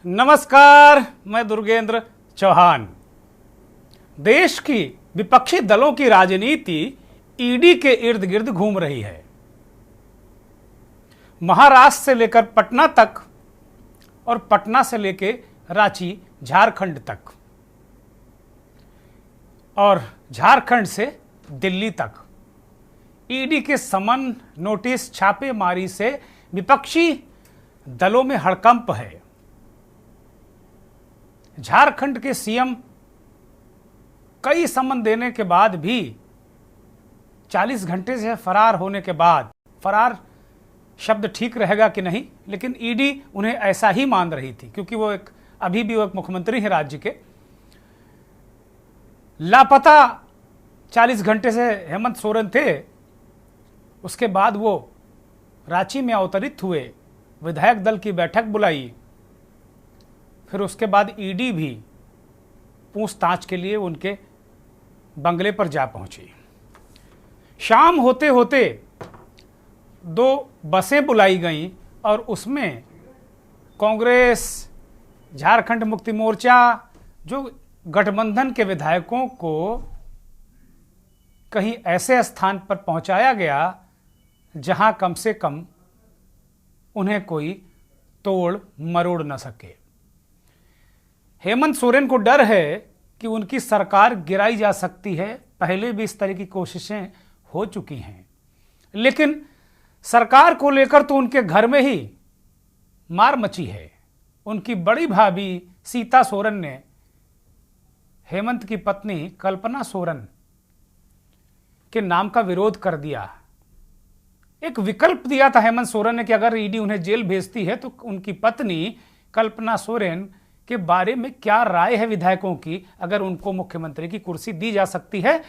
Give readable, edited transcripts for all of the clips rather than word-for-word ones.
नमस्कार, मैं दुर्गेंद्र चौहान। देश की विपक्षी दलों की राजनीति ईडी के इर्द गिर्द घूम रही है। महाराष्ट्र से लेकर पटना तक और पटना से लेकर रांची झारखंड तक और झारखंड से दिल्ली तक ईडी के समन, नोटिस, छापेमारी से विपक्षी दलों में हड़कंप है। झारखंड के सीएम कई समन देने के बाद भी 40 घंटे से फरार होने के बाद, फरार शब्द ठीक रहेगा कि नहीं, लेकिन ईडी उन्हें ऐसा ही मान रही थी क्योंकि वो अभी भी वो एक मुख्यमंत्री है राज्य के। लापता 40 घंटे से हेमंत सोरेन थे। उसके बाद वो रांची में अवतरित हुए, विधायक दल की बैठक बुलाई, फिर उसके बाद ईडी भी पूछताछ के लिए उनके बंगले पर जा पहुंची। शाम होते होते 2 बसें बुलाई गईं और उसमें कांग्रेस, झारखंड मुक्ति मोर्चा, जो गठबंधन के विधायकों को कहीं ऐसे स्थान पर पहुंचाया गया जहां कम से कम उन्हें कोई तोड़ मरोड़ न सके। हेमंत सोरेन को डर है कि उनकी सरकार गिराई जा सकती है। पहले भी इस तरह की कोशिशें हो चुकी हैं, लेकिन सरकार को लेकर तो उनके घर में ही मार मची है। उनकी बड़ी भाभी सीता सोरेन ने हेमंत की पत्नी कल्पना सोरेन के नाम का विरोध कर दिया। एक विकल्प दिया था हेमंत सोरेन ने कि अगर ईडी उन्हें जेल भेजती है तो उनकी पत्नी कल्पना सोरेन के बारे में क्या राय है विधायकों की, अगर उनको मुख्यमंत्री की कुर्सी दी जा सकती है।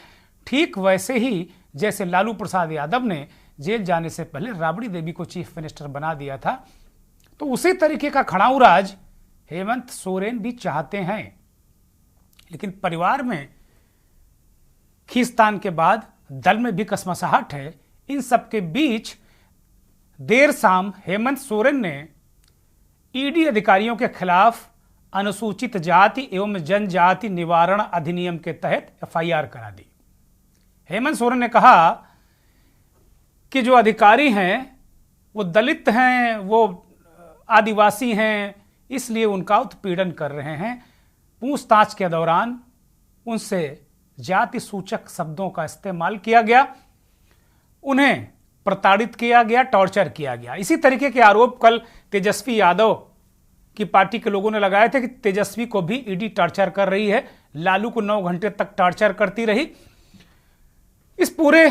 ठीक वैसे ही जैसे लालू प्रसाद यादव ने जेल जाने से पहले राबड़ी देवी को चीफ मिनिस्टर बना दिया था, तो उसी तरीके का खड़ाऊ राज हेमंत सोरेन भी चाहते हैं। लेकिन परिवार में खींचतान के बाद दल में भी कसमसाहट है। इन सबके बीच देर शाम हेमंत सोरेन ने ईडी अधिकारियों के खिलाफ अनुसूचित जाति एवं जनजाति निवारण अधिनियम के तहत एफआईआर करा दी। हेमंत सोरेन ने कहा कि जो अधिकारी हैं वो दलित हैं, वो आदिवासी हैं, इसलिए उनका उत्पीड़न कर रहे हैं। पूछताछ के दौरान उनसे जाति सूचक शब्दों का इस्तेमाल किया गया, उन्हें प्रताड़ित किया गया, टॉर्चर किया गया। इसी तरीके के आरोप कल तेजस्वी यादव की पार्टी के लोगों ने लगाए थे कि तेजस्वी को भी ईडी टॉर्चर कर रही है, लालू को 9 घंटे तक टॉर्चर करती रही। इस पूरे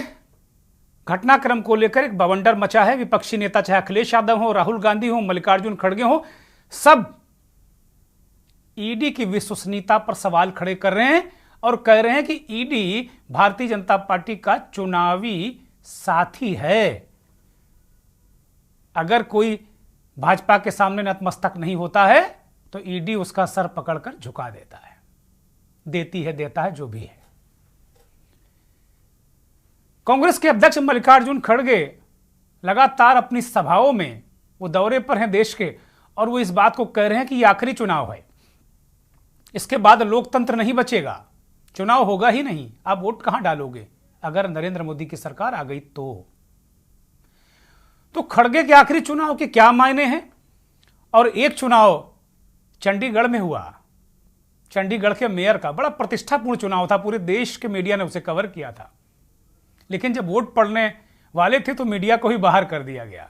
घटनाक्रम को लेकर एक बवंडर मचा है। विपक्षी नेता चाहे अखिलेश यादव हो, राहुल गांधी हो, मल्लिकार्जुन खड़गे हो, सब ईडी की विश्वसनीयता पर सवाल खड़े कर रहे हैं और कह रहे हैं कि ईडी भारतीय जनता पार्टी का चुनावी साथी है। अगर कोई भाजपा के सामने नतमस्तक नहीं होता है तो ईडी उसका सर पकड़कर झुका देता है, देती है, देता है, जो भी है। कांग्रेस के अध्यक्ष मल्लिकार्जुन खड़गे लगातार अपनी सभाओं में, वो दौरे पर हैं देश के, और वो इस बात को कह रहे हैं कि ये आखिरी चुनाव है, इसके बाद लोकतंत्र नहीं बचेगा, चुनाव होगा ही नहीं, आप वोट कहां डालोगे अगर नरेंद्र मोदी की सरकार आ गई तो खड़गे के आखिरी चुनाव के क्या मायने हैं। और एक चुनाव चंडीगढ़ में हुआ, चंडीगढ़ के मेयर का बड़ा प्रतिष्ठापूर्ण चुनाव था, पूरे देश के मीडिया ने उसे कवर किया था, लेकिन जब वोट पड़ने वाले थे तो मीडिया को ही बाहर कर दिया गया।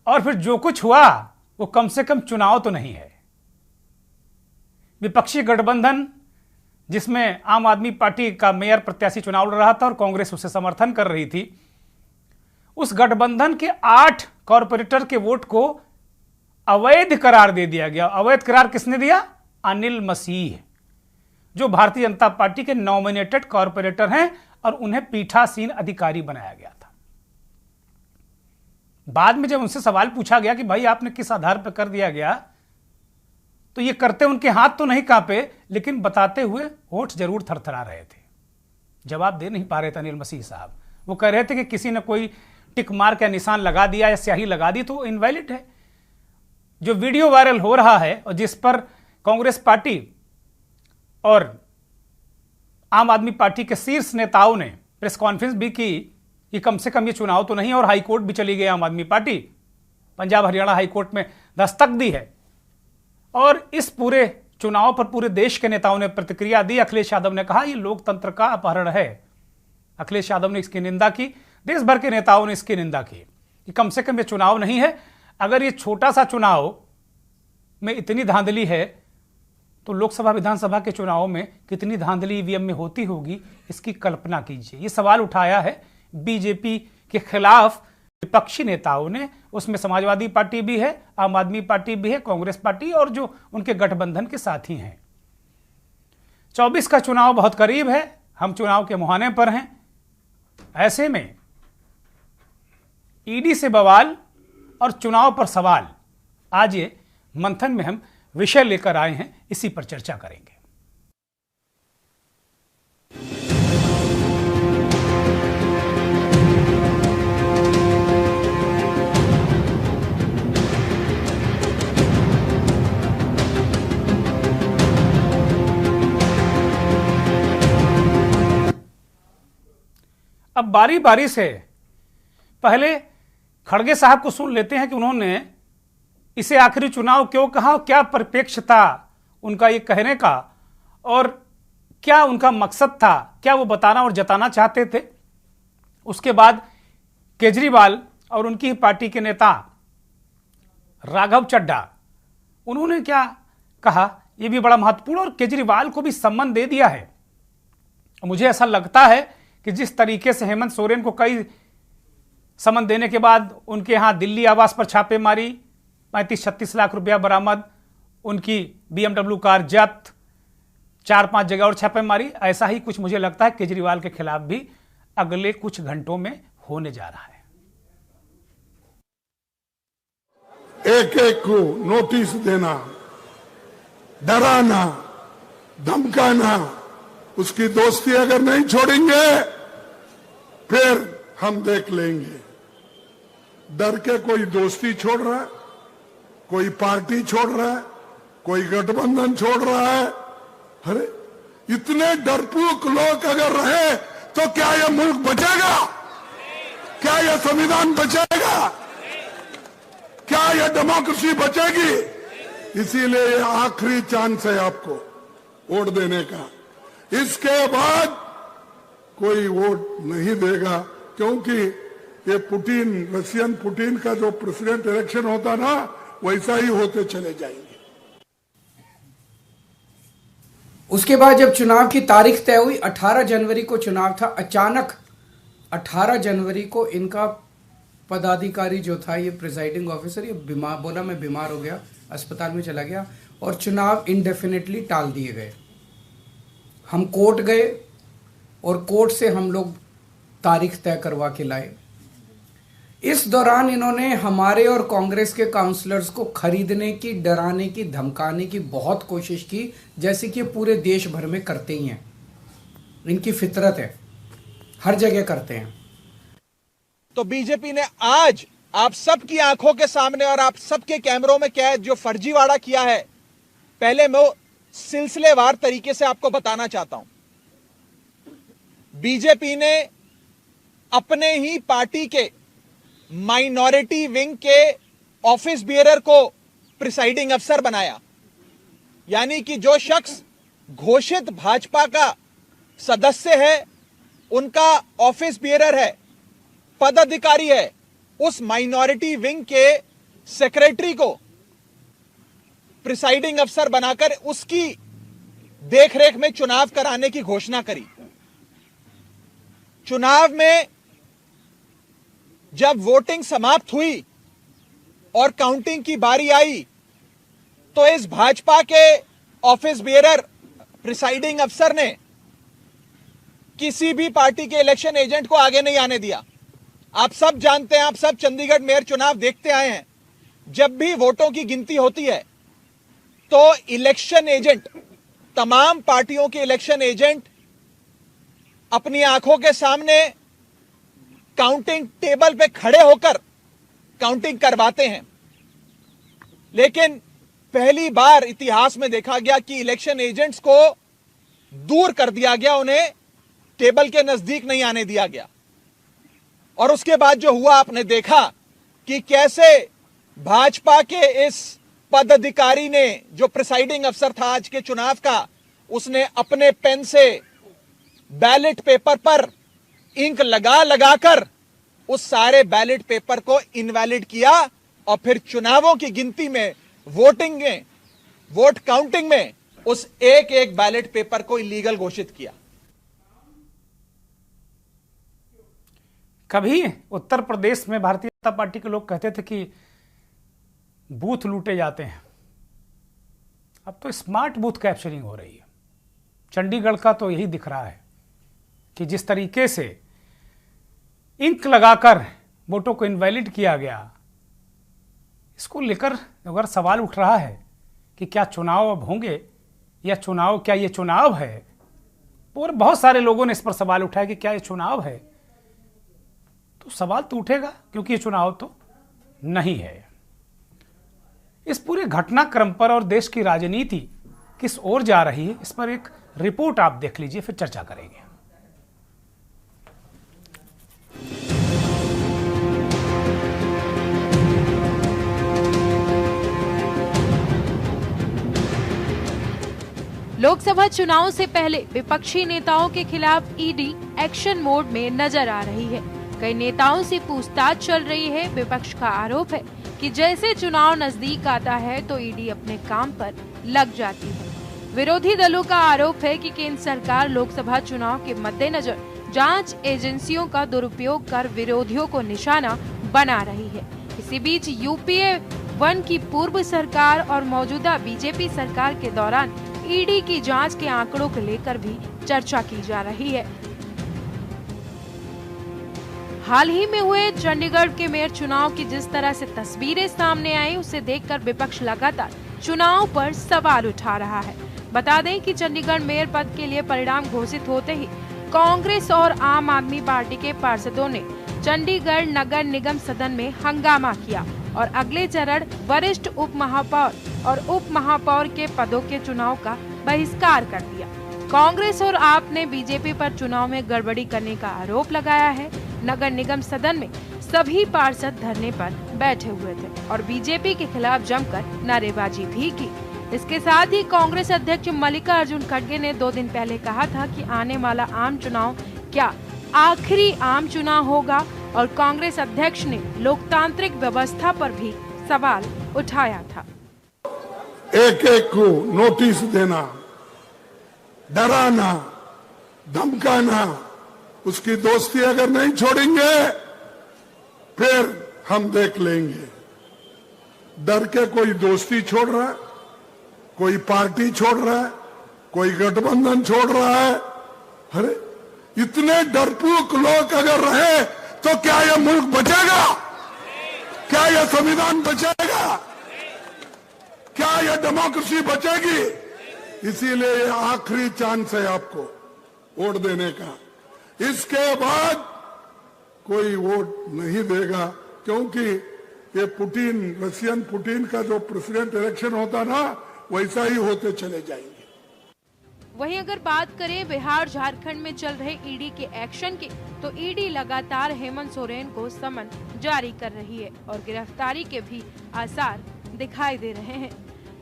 और फिर जो कुछ हुआ वो कम से कम चुनाव तो नहीं है। विपक्षी गठबंधन जिसमें आम आदमी पार्टी का मेयर प्रत्याशी चुनाव लड़ रहा था और कांग्रेस उसे समर्थन कर रही थी, उस गठबंधन के 8 कॉरपोरेटर के वोट को अवैध करार दे दिया गया। अवैध करार किसने दिया? अनिल मसीह, जो भारतीय जनता पार्टी के नॉमिनेटेड कॉरपोरेटर हैं, और उन्हें पीठासीन अधिकारी बनाया गया था। बाद में जब उनसे सवाल पूछा गया कि भाई आपने किस आधार पर कर दिया गया, तो ये करते उनके हाथ तो नहीं कांपे, लेकिन बताते हुए होठ जरूर थरथरा रहे थे। जवाब दे नहीं पा रहे थे अनिल मसीह साहब। वो कह रहे थे कि किसी ने कोई टिक मार्क या निशान लगा दिया या स्याही लगा दी तो इनवैलिड है। जो वीडियो वायरल हो रहा है और जिस पर कांग्रेस पार्टी और आम आदमी पार्टी के शीर्ष नेताओं ने प्रेस कॉन्फ्रेंस भी की कि कम से कम ये चुनाव तो नहीं, और हाईकोर्ट भी चली गई आम आदमी पार्टी, पंजाब हरियाणा हाईकोर्ट में दस्तक दी है। और इस पूरे चुनाव पर पूरे देश के नेताओं ने प्रतिक्रिया दी। अखिलेश यादव ने कहा यह लोकतंत्र का अपहरण है। अखिलेश यादव ने इसकी निंदा की, देश भर के नेताओं ने इसकी निंदा की कि कम से कम ये चुनाव नहीं है। अगर ये छोटा सा चुनाव में इतनी धांधली है तो लोकसभा विधानसभा के चुनाव में कितनी धांधली ईवीएम में होती होगी, इसकी कल्पना कीजिए। ये सवाल उठाया है बीजेपी के खिलाफ विपक्षी नेताओं ने। उसमें समाजवादी पार्टी भी है, आम आदमी पार्टी भी है, कांग्रेस पार्टी और जो उनके गठबंधन के साथी हैं। 24 का चुनाव बहुत करीब है, हम चुनाव के मुहाने पर हैं। ऐसे में ईडी से बवाल और चुनाव पर सवाल, आज ये मंथन में हम विषय लेकर आए हैं, इसी पर चर्चा करेंगे। अब बारी बारी से पहले खड़गे साहब को सुन लेते हैं कि उन्होंने इसे आखिरी चुनाव क्यों कहा, क्या परिप्रेक्ष्य था उनका ये कहने का और क्या उनका मकसद था, क्या वो बताना और जताना चाहते थे। उसके बाद केजरीवाल और उनकी पार्टी के नेता राघव चड्ढा, उन्होंने क्या कहा, यह भी बड़ा महत्वपूर्ण, और केजरीवाल को भी सम्मान दे दिया है। मुझे ऐसा लगता है कि जिस तरीके से हेमंत सोरेन को कई समन देने के बाद उनके यहां दिल्ली आवास पर छापेमारी, 35-36 लाख रुपया बरामद, उनकी BMW कार जब्त, 4-5 जगह और छापेमारी, ऐसा ही कुछ मुझे लगता है केजरीवाल के खिलाफ भी अगले कुछ घंटों में होने जा रहा है। एक एक को नोटिस देना, डराना, धमकाना, उसकी दोस्ती अगर नहीं छोड़ेंगे फिर हम देख लेंगे। डर के कोई दोस्ती छोड़ रहा है, कोई पार्टी छोड़ रहा है, कोई गठबंधन छोड़ रहा है। अरे इतने डरपोक लोग अगर रहे तो क्या यह मुल्क बचेगा? क्या यह संविधान बचेगा? क्या यह डेमोक्रेसी बचेगी? इसीलिए यह आखिरी चांस है आपको वोट देने का। इसके बाद कोई वोट नहीं देगा, क्योंकि ये पुतिन, रशियन पुतिन का जो प्रेसिडेंट इलेक्शन होता ना, वैसा ही होते चले जाएंगे। उसके बाद जब चुनाव की तारीख तय हुई, 18 जनवरी को चुनाव था। अचानक 18 जनवरी को इनका पदाधिकारी जो था, ये प्रिजाइडिंग ऑफिसर, ये बीमार, बोला मैं बीमार हो गया, अस्पताल में चला गया और चुनाव इंडेफिनेटली टाल दिए गए। हम कोर्ट गए और कोर्ट से हम लोग तारीख तय करवा के लाए। इस दौरान इन्होंने हमारे और कांग्रेस के काउंसलर्स को खरीदने की, डराने की, धमकाने की बहुत कोशिश की, जैसे कि पूरे देश भर में करते ही हैं। इनकी फितरत है, हर जगह करते हैं। तो बीजेपी ने आज आप सबकी आंखों के सामने और आप सबके कैमरों में कैद जो फर्जीवाड़ा किया है, पहले मैं सिलसिलेवार तरीके से आपको बताना चाहता हूं। बीजेपी ने अपने ही पार्टी के माइनॉरिटी विंग के ऑफिस बियरर को प्रिसाइडिंग अफसर बनाया, यानी कि जो शख्स घोषित भाजपा का सदस्य है, उनका ऑफिस बियरर है, पदाधिकारी है, उस माइनॉरिटी विंग के सेक्रेटरी को प्रिसाइडिंग अफसर बनाकर उसकी देखरेख में चुनाव कराने की घोषणा करी। चुनाव में जब वोटिंग समाप्त हुई और काउंटिंग की बारी आई, तो इस भाजपा के ऑफिस बियरर प्रिसाइडिंग अफसर ने किसी भी पार्टी के इलेक्शन एजेंट को आगे नहीं आने दिया। आप सब जानते हैं, आप सब चंडीगढ़ मेयर चुनाव देखते आए हैं, जब भी वोटों की गिनती होती है तो इलेक्शन एजेंट, तमाम पार्टियों के इलेक्शन एजेंट अपनी आंखों के सामने काउंटिंग टेबल पे खड़े होकर काउंटिंग करवाते हैं। लेकिन पहली बार इतिहास में देखा गया कि इलेक्शन एजेंट्स को दूर कर दिया गया, उन्हें टेबल के नजदीक नहीं आने दिया गया। और उसके बाद जो हुआ आपने देखा कि कैसे भाजपा के इस पदाधिकारी ने, जो प्रिसाइडिंग अफसर था आज के चुनाव का, उसने अपने पेन से बैलेट पेपर पर इंक लगा लगाकर उस सारे बैलेट पेपर को इनवैलिड किया और फिर चुनावों की गिनती में, वोटिंग में, वोट काउंटिंग में उस एक एक बैलेट पेपर को इलीगल घोषित किया। कभी उत्तर प्रदेश में भारतीय जनता पार्टी के लोग कहते थे कि बूथ लूटे जाते हैं, अब तो स्मार्ट बूथ कैप्चरिंग हो रही है। चंडीगढ़ का तो यही दिख रहा है कि जिस तरीके से इंक लगाकर वोटों को इनवैलिड किया गया, इसको लेकर अगर सवाल उठ रहा है कि क्या चुनाव अब होंगे या क्या ये चुनाव है, और बहुत सारे लोगों ने इस पर सवाल उठाया कि क्या ये चुनाव है, तो सवाल तो उठेगा क्योंकि ये चुनाव तो नहीं है। इस पूरे घटनाक्रम पर और देश की राजनीति किस ओर जा रही है, इस पर एक रिपोर्ट आप देख लीजिए, फिर चर्चा करेंगे। लोकसभा चुनाव से पहले विपक्षी नेताओं के खिलाफ ईडी एक्शन मोड में नजर आ रही है। कई नेताओं से पूछताछ चल रही है। विपक्ष का आरोप है कि जैसे चुनाव नजदीक आता है तो ईडी अपने काम पर लग जाती है। विरोधी दलों का आरोप है कि केंद्र सरकार लोकसभा चुनाव के मद्देनजर जांच एजेंसियों का दुरुपयोग कर विरोधियों को निशाना बना रही है। इसी बीच यूपीए 1 की पूर्व सरकार और मौजूदा बीजेपी सरकार के दौरान ईडी की जांच के आंकड़ों को लेकर भी चर्चा की जा रही है। हाल ही में हुए चंडीगढ़ के मेयर चुनाव की जिस तरह से तस्वीरें सामने आई, उसे देखकर विपक्ष लगातार चुनाव पर सवाल उठा रहा है। बता दें कि चंडीगढ़ मेयर पद के लिए परिणाम घोषित होते ही कांग्रेस और आम आदमी पार्टी के पार्षदों ने चंडीगढ़ नगर निगम सदन में हंगामा किया और अगले चरण वरिष्ठ उप महापौर और उप महापौर के पदों के चुनाव का बहिष्कार कर दिया। कांग्रेस और आप ने बीजेपी पर चुनाव में गड़बड़ी करने का आरोप लगाया है। नगर निगम सदन में सभी पार्षद धरने पर बैठे हुए थे और बीजेपी के खिलाफ जमकर नारेबाजी भी की। इसके साथ ही कांग्रेस अध्यक्ष मल्लिकार्जुन खड़गे ने 2 दिन पहले कहा था कि आने वाला आम चुनाव क्या आखिरी आम चुनाव होगा और कांग्रेस अध्यक्ष ने लोकतांत्रिक व्यवस्था पर भी सवाल उठाया था। एक एक को नोटिस देना, डराना, धमकाना, उसकी दोस्ती अगर नहीं छोड़ेंगे फिर हम देख लेंगे। डर के कोई दोस्ती छोड़ रहा है, कोई पार्टी छोड़ रहा है, कोई गठबंधन छोड़ रहा है। अरे इतने डरपोक लोग अगर रहे तो क्या यह मुल्क बचेगा? क्या यह संविधान बचेगा? क्या यह डेमोक्रेसी बचेगी? इसीलिए ये आखिरी चांस है आपको वोट देने का। इसके बाद कोई वोट नहीं देगा, क्योंकि ये पुतिन, रशियन पुतिन का जो प्रेसिडेंट इलेक्शन होता ना, वैसा ही होते चले जाएंगे। वहीं अगर बात करें बिहार झारखंड में चल रहे ईडी के एक्शन की, तो ईडी लगातार हेमंत सोरेन को समन जारी कर रही है और गिरफ्तारी के भी आसार दिखाई दे रहे हैं।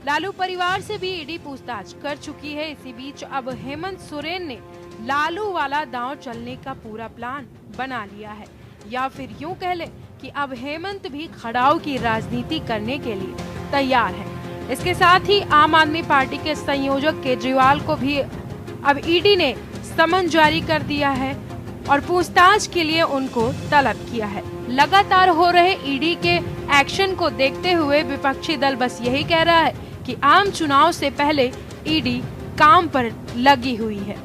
लालू परिवार से भी ईडी पूछताछ कर चुकी है। इसी बीच अब हेमंत सोरेन ने लालू वाला दांव चलने का पूरा प्लान बना लिया है, या फिर यूं कह ले कि अब हेमंत भी खड़ाऊ की राजनीति करने के लिए तैयार है। इसके साथ ही आम आदमी पार्टी के संयोजक केजरीवाल को भी अब ईडी ने समन जारी कर दिया है और पूछताछ के लिए उनको तलब किया है। लगातार हो रहे ईडी के एक्शन को देखते हुए विपक्षी दल बस यही कह रहा है कि आम चुनाव से पहले ईडी काम पर लगी हुई है।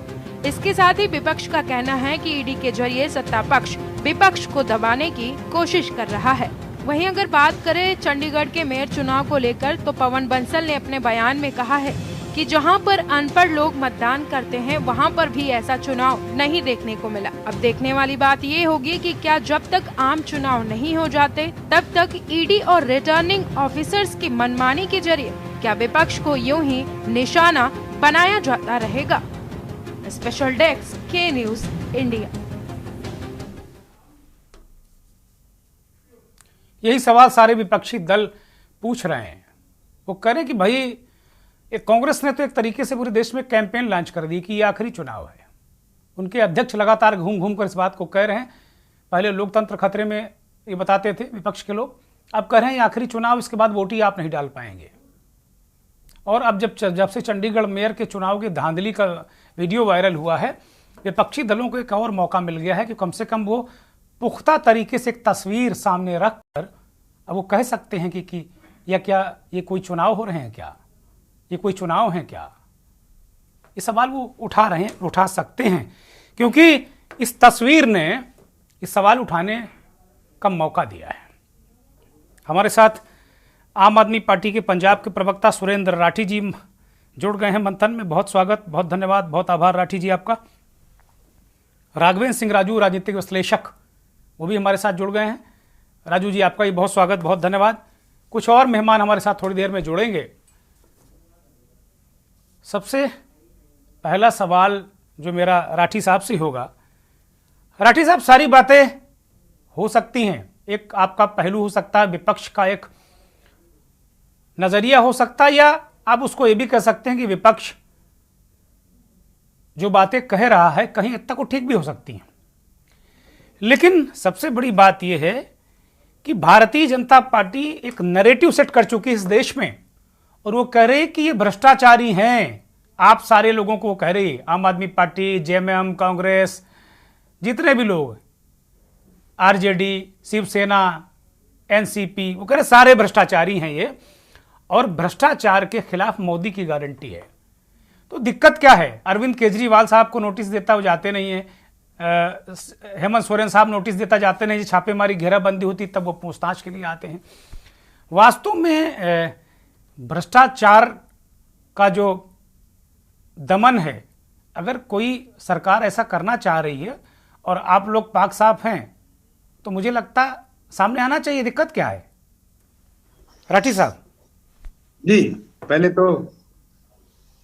इसके साथ ही विपक्ष का कहना है कि ईडी के जरिए सत्ता पक्ष विपक्ष को दबाने की कोशिश कर रहा है। वहीं अगर बात करें चंडीगढ़ के मेयर चुनाव को लेकर, तो पवन बंसल ने अपने बयान में कहा है कि कि जहां पर अनपढ़ लोग मतदान करते हैं वहां पर भी ऐसा चुनाव नहीं देखने को मिला। अब देखने वाली बात ये होगी कि क्या जब तक आम चुनाव नहीं हो जाते तब तक ईडी और रिटर्निंग ऑफिसर्स की मनमानी के जरिए क्या विपक्ष को यूं ही निशाना बनाया जाता रहेगा। स्पेशल डेस्क के न्यूज इंडिया। यही सवाल सारे विपक्षी दल पूछ रहे हैं। वो कह रहे हैं कि भाई कांग्रेस ने तो एक तरीके से पूरे देश में कैंपेन लॉन्च कर दी कि ये आखिरी चुनाव है। उनके अध्यक्ष लगातार घूम घूम कर इस बात को कह रहे हैं। पहले लोकतंत्र खतरे में ये बताते थे विपक्ष के लोग, अब कह रहे हैं ये आखिरी चुनाव, इसके बाद वोट ही आप नहीं डाल पाएंगे। और अब जब से चंडीगढ़ मेयर के चुनाव की धांधली का वीडियो वायरल हुआ है, विपक्षी दलों को एक और मौका मिल गया है कि कम से कम वो पुख्ता तरीके से एक तस्वीर सामने रखकर अब वो कह सकते हैं कि या क्या ये कोई चुनाव हो रहे हैं, क्या ये कोई चुनाव है क्या। ये सवाल वो उठा सकते हैं, क्योंकि इस तस्वीर ने इस सवाल उठाने का मौका दिया है। हमारे साथ आम आदमी पार्टी के पंजाब के प्रवक्ता सुरेंद्र राठी जी जुड़ गए हैं मंथन में। बहुत स्वागत, बहुत धन्यवाद, बहुत आभार राठी जी आपका। राघवेंद्र सिंह राजू राजनीतिक विश्लेषक वो भी हमारे साथ जुड़ गए हैं। राजू जी आपका भी बहुत स्वागत, बहुत धन्यवाद। कुछ और मेहमान हमारे साथ थोड़ी देर में जुड़ेंगे। सबसे पहला सवाल जो मेरा राठी साहब से होगा। राठी साहब, सारी बातें हो सकती हैं, एक आपका पहलू हो सकता है, विपक्ष का एक नजरिया हो सकता है, या आप उसको ये भी कह सकते हैं कि विपक्ष जो बातें कह रहा है कहीं हद तक वो ठीक भी हो सकती हैं। लेकिन सबसे बड़ी बात यह है कि भारतीय जनता पार्टी एक नैरेटिव सेट कर चुकी है इस देश में, और वो कह रही कि ये भ्रष्टाचारी हैं। आप सारे लोगों को वो कह रही, आम आदमी पार्टी, जेएमएम, कांग्रेस, जितने भी लोग, आरजेडी, शिवसेना, एनसीपी, वो कह रहे सारे भ्रष्टाचारी हैं ये, और भ्रष्टाचार के खिलाफ मोदी की गारंटी है। तो दिक्कत क्या है? अरविंद केजरीवाल साहब को नोटिस देता वो जाते नहीं है, हेमंत सोरेन साहब नोटिस देता जाते नहीं, छापेमारी घेराबंदी होती तब वो पूछताछ के लिए आते हैं। वास्तव में भ्रष्टाचार का जो दमन है, अगर कोई सरकार ऐसा करना चाह रही है और आप लोग पाक साफ हैं, तो मुझे लगता सामने आना चाहिए। दिक्कत क्या है राठी साहब? जी, पहले तो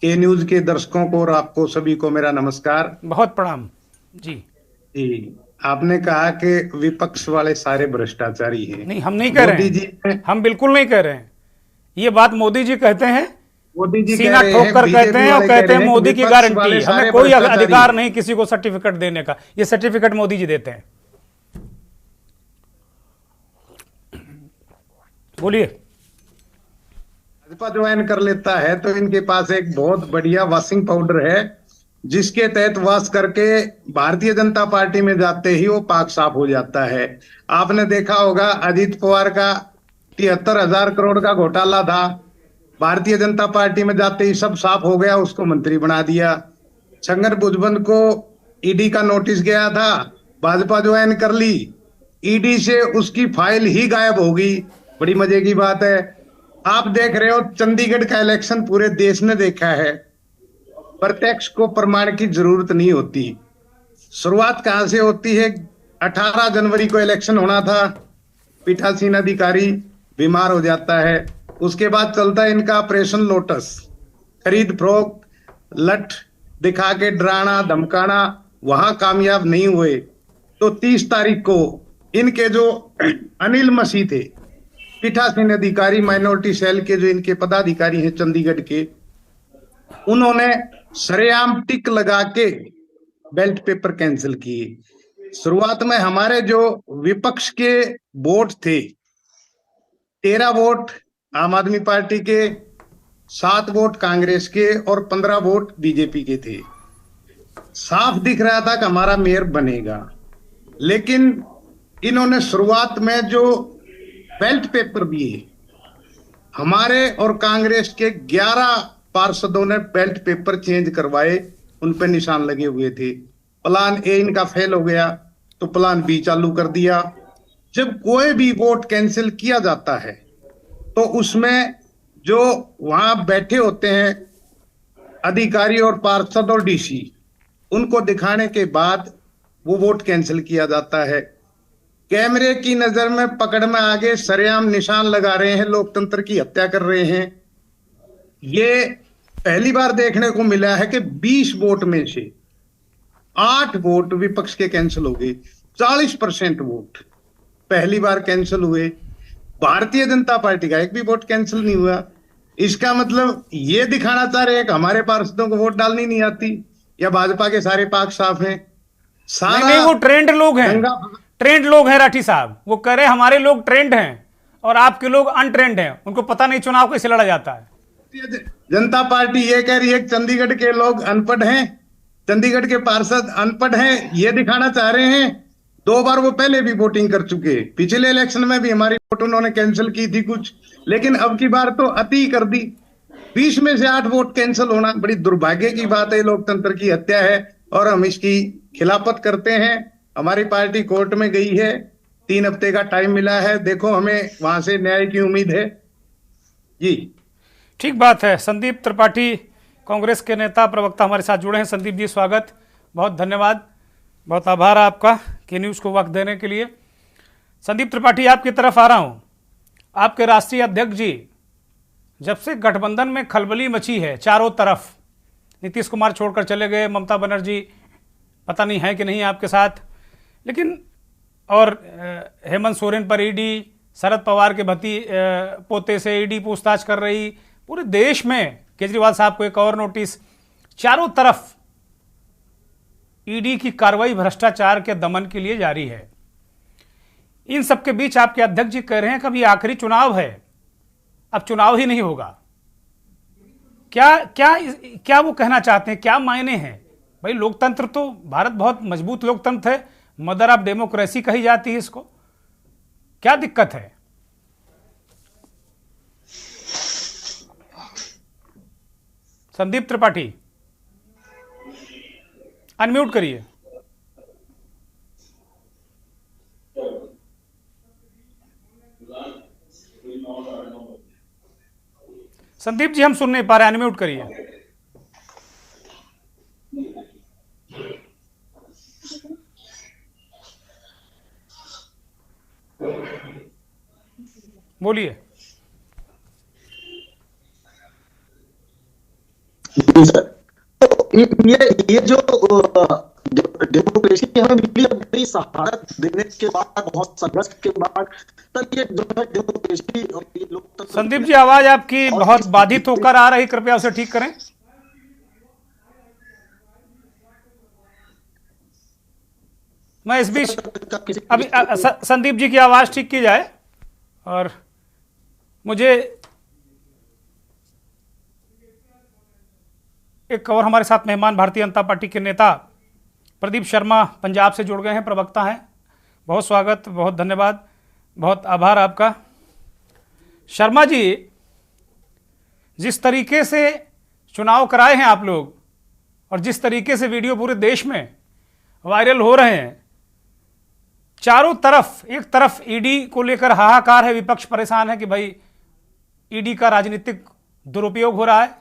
के न्यूज के दर्शकों को और आपको सभी को मेरा नमस्कार, बहुत प्रणाम जी। जी, आपने कहा कि विपक्ष वाले सारे भ्रष्टाचारी हैं। नहीं, हम नहीं कह रहे हैं, हम बिल्कुल नहीं कह रहे हैं। ये बात मोदी जी कहते हैं, मोदी जी सीना ठोक कर कहते हैं, और कहते हैं मोदी की गारंटी, हमें कोई अधिकार नहीं किसी को सर्टिफिकेट देने का, ये सर्टिफिकेट मोदी जी देते हैं। बोलिए। भाजपा ज्वाइन कर लेता है तो इनके पास एक बहुत बढ़िया वॉशिंग पाउडर है, जिसके तहत वॉश करके भारतीय जनता पार्टी में जाते ही वो पाक साफ हो जाता है। आपने देखा होगा अजीत पवार का 73,000 करोड़ का घोटाला था, भारतीय जनता पार्टी में जाते ही सब साफ हो गया, उसको मंत्री बना दिया। छंगर भुजबल को ईडी का नोटिस गया था, भाजपा ज्वाइन कर ली, ईडी से उसकी फाइल ही गायब हो गई। बड़ी मजे की बात है। आप देख रहे हो चंडीगढ़ का इलेक्शन पूरे देश ने देखा है, प्रत्यक्ष को प्रमाण की जरूरत नहीं होती। शुरुआत कहां से होती है? 18 जनवरी को इलेक्शन होना था, पीठासीन अधिकारी बीमार हो जाता है, उसके बाद चलता है इनका ऑपरेशन लोटस, खरीद फरोख्त, लठ दिखा के डराना धमकाना, वहां कामयाब नहीं हुए तो 30 तारीख को इनके जो अनिल मसीह थे, पीठासीन अधिकारी माइनॉरिटी सेल के जो इनके पदाधिकारी हैं चंडीगढ़ के, उन्होंने सरेआम टिक लगा के बैलेट पेपर कैंसिल किए। शुरुआत में हमारे जो विपक्ष के वोट थे, 13 वोट आम आदमी पार्टी के, 7 वोट कांग्रेस के और 15 वोट बीजेपी के थे। साफ दिख रहा था कि हमारा मेयर बनेगा, लेकिन इन्होंने शुरुआत में जो बैलेट पेपर दिए, हमारे और कांग्रेस के 11 पार्षदों ने बैलेट पेपर चेंज करवाए, उन पे निशान लगे हुए थे। प्लान ए इनका फेल हो गया तो प्लान बी चालू कर दिया। जब कोई भी वोट कैंसिल किया जाता है तो उसमें जो वहां बैठे होते हैं अधिकारी और पार्षद और डीसी, उनको दिखाने के बाद वो वोट कैंसिल किया जाता है। कैमरे की नजर में पकड़ में आगे सरेआम निशान लगा रहे हैं, लोकतंत्र की हत्या कर रहे हैं। ये पहली बार देखने को मिला है कि 20 वोट में से 8 वोट विपक्ष के कैंसिल हो गए। 40% वोट पहली बार कैंसिल हुए। भारतीय जनता पार्टी का एक भी वोट कैंसिल नहीं हुआ। इसका मतलब ये दिखाना चाह रहे हैं कि हमारे पार्षदों को वोट डालनी नहीं आती या भाजपा के सारे पाक साफ हैं। नहीं, वो ट्रेंड लोग हैं, ट्रेंड लोग हैं राठी साहब। वो कह रहे हैं हमारे लोग ट्रेंड हैं और आपके लोग अनट्रेंड हैं, उनको पता नहीं चुनाव कैसे लड़ा जाता है। जनता पार्टी ये कह रही है कि चंडीगढ़ के लोग अनपढ़ हैं, चंडीगढ़ के पार्षद अनपढ़ हैं, ये दिखाना चाह रहे हैं। 2 बार वो पहले भी वोटिंग कर चुके, पिछले इलेक्शन में भी हमारी वोट उन्होंने कैंसिल की थी कुछ, लेकिन अब की बार तो अति कर दी। 20 में से 8 वोट कैंसिल होना बड़ी दुर्भाग्य की बात है, लोकतंत्र की हत्या है और हम इसकी खिलाफत करते हैं। हमारी पार्टी कोर्ट में गई है, 3 हफ्ते का टाइम मिला है, देखो हमें वहां से न्याय की उम्मीद है जी। ठीक बात है। संदीप त्रिपाठी कांग्रेस के नेता प्रवक्ता हमारे साथ जुड़े हैं। संदीप जी स्वागत, बहुत धन्यवाद, बहुत आभार आपका कि न्यूज़ को वक्त देने के लिए। संदीप त्रिपाठी आपकी तरफ आ रहा हूं। आपके राष्ट्रीय अध्यक्ष जी, जब से गठबंधन में खलबली मची है चारों तरफ, नीतीश कुमार छोड़कर चले गए, ममता बनर्जी पता नहीं है कि नहीं आपके साथ, लेकिन और हेमंत सोरेन पर ईडी, शरद पवार के पोते से ईडी पूछताछ कर रही, पूरे देश में केजरीवाल साहब को एक और नोटिस, चारों तरफ ईडी की कार्रवाई भ्रष्टाचार के दमन के लिए जारी है। इन सबके बीच आपके अध्यक्ष जी कह रहे हैं कि अभी आखिरी चुनाव है, अब चुनाव ही नहीं होगा। क्या क्या क्या वो कहना चाहते हैं, क्या मायने हैं? भाई लोकतंत्र तो भारत बहुत मजबूत लोकतंत्र है, मदर ऑफ डेमोक्रेसी कही जाती है इसको, क्या दिक्कत है? संदीप त्रिपाठी अनम्यूट करिए। संदीप जी हम सुन नहीं पा रहे, अनम्यूट करिए। बोलिए। जी सर, तो ये जो डेमोक्रेसी हमें मिली, बड़ी सहारत देने के बाद, बहुत संघर्ष के बाद, तब ये जो है डेमोक्रेसी और ये लोकतंत्र। संदीप जी आवाज आपकी बहुत बाधित होकर आ रही, कृपया उसे ठीक करें। मैं इस बीच अभी संदीप जी की आवाज ठीक की जाए। और मुझे एक और हमारे साथ मेहमान भारतीय जनता पार्टी के नेता प्रदीप शर्मा पंजाब से जुड़ गए हैं, प्रवक्ता हैं। बहुत स्वागत, बहुत धन्यवाद, बहुत आभार आपका। शर्मा जी, जिस तरीके से चुनाव कराए हैं आप लोग और जिस तरीके से वीडियो पूरे देश में वायरल हो रहे हैं, चारों तरफ, एक तरफ ईडी को लेकर हाहाकार है, विपक्ष परेशान है कि भाई ईडी का राजनीतिक दुरुपयोग हो रहा है,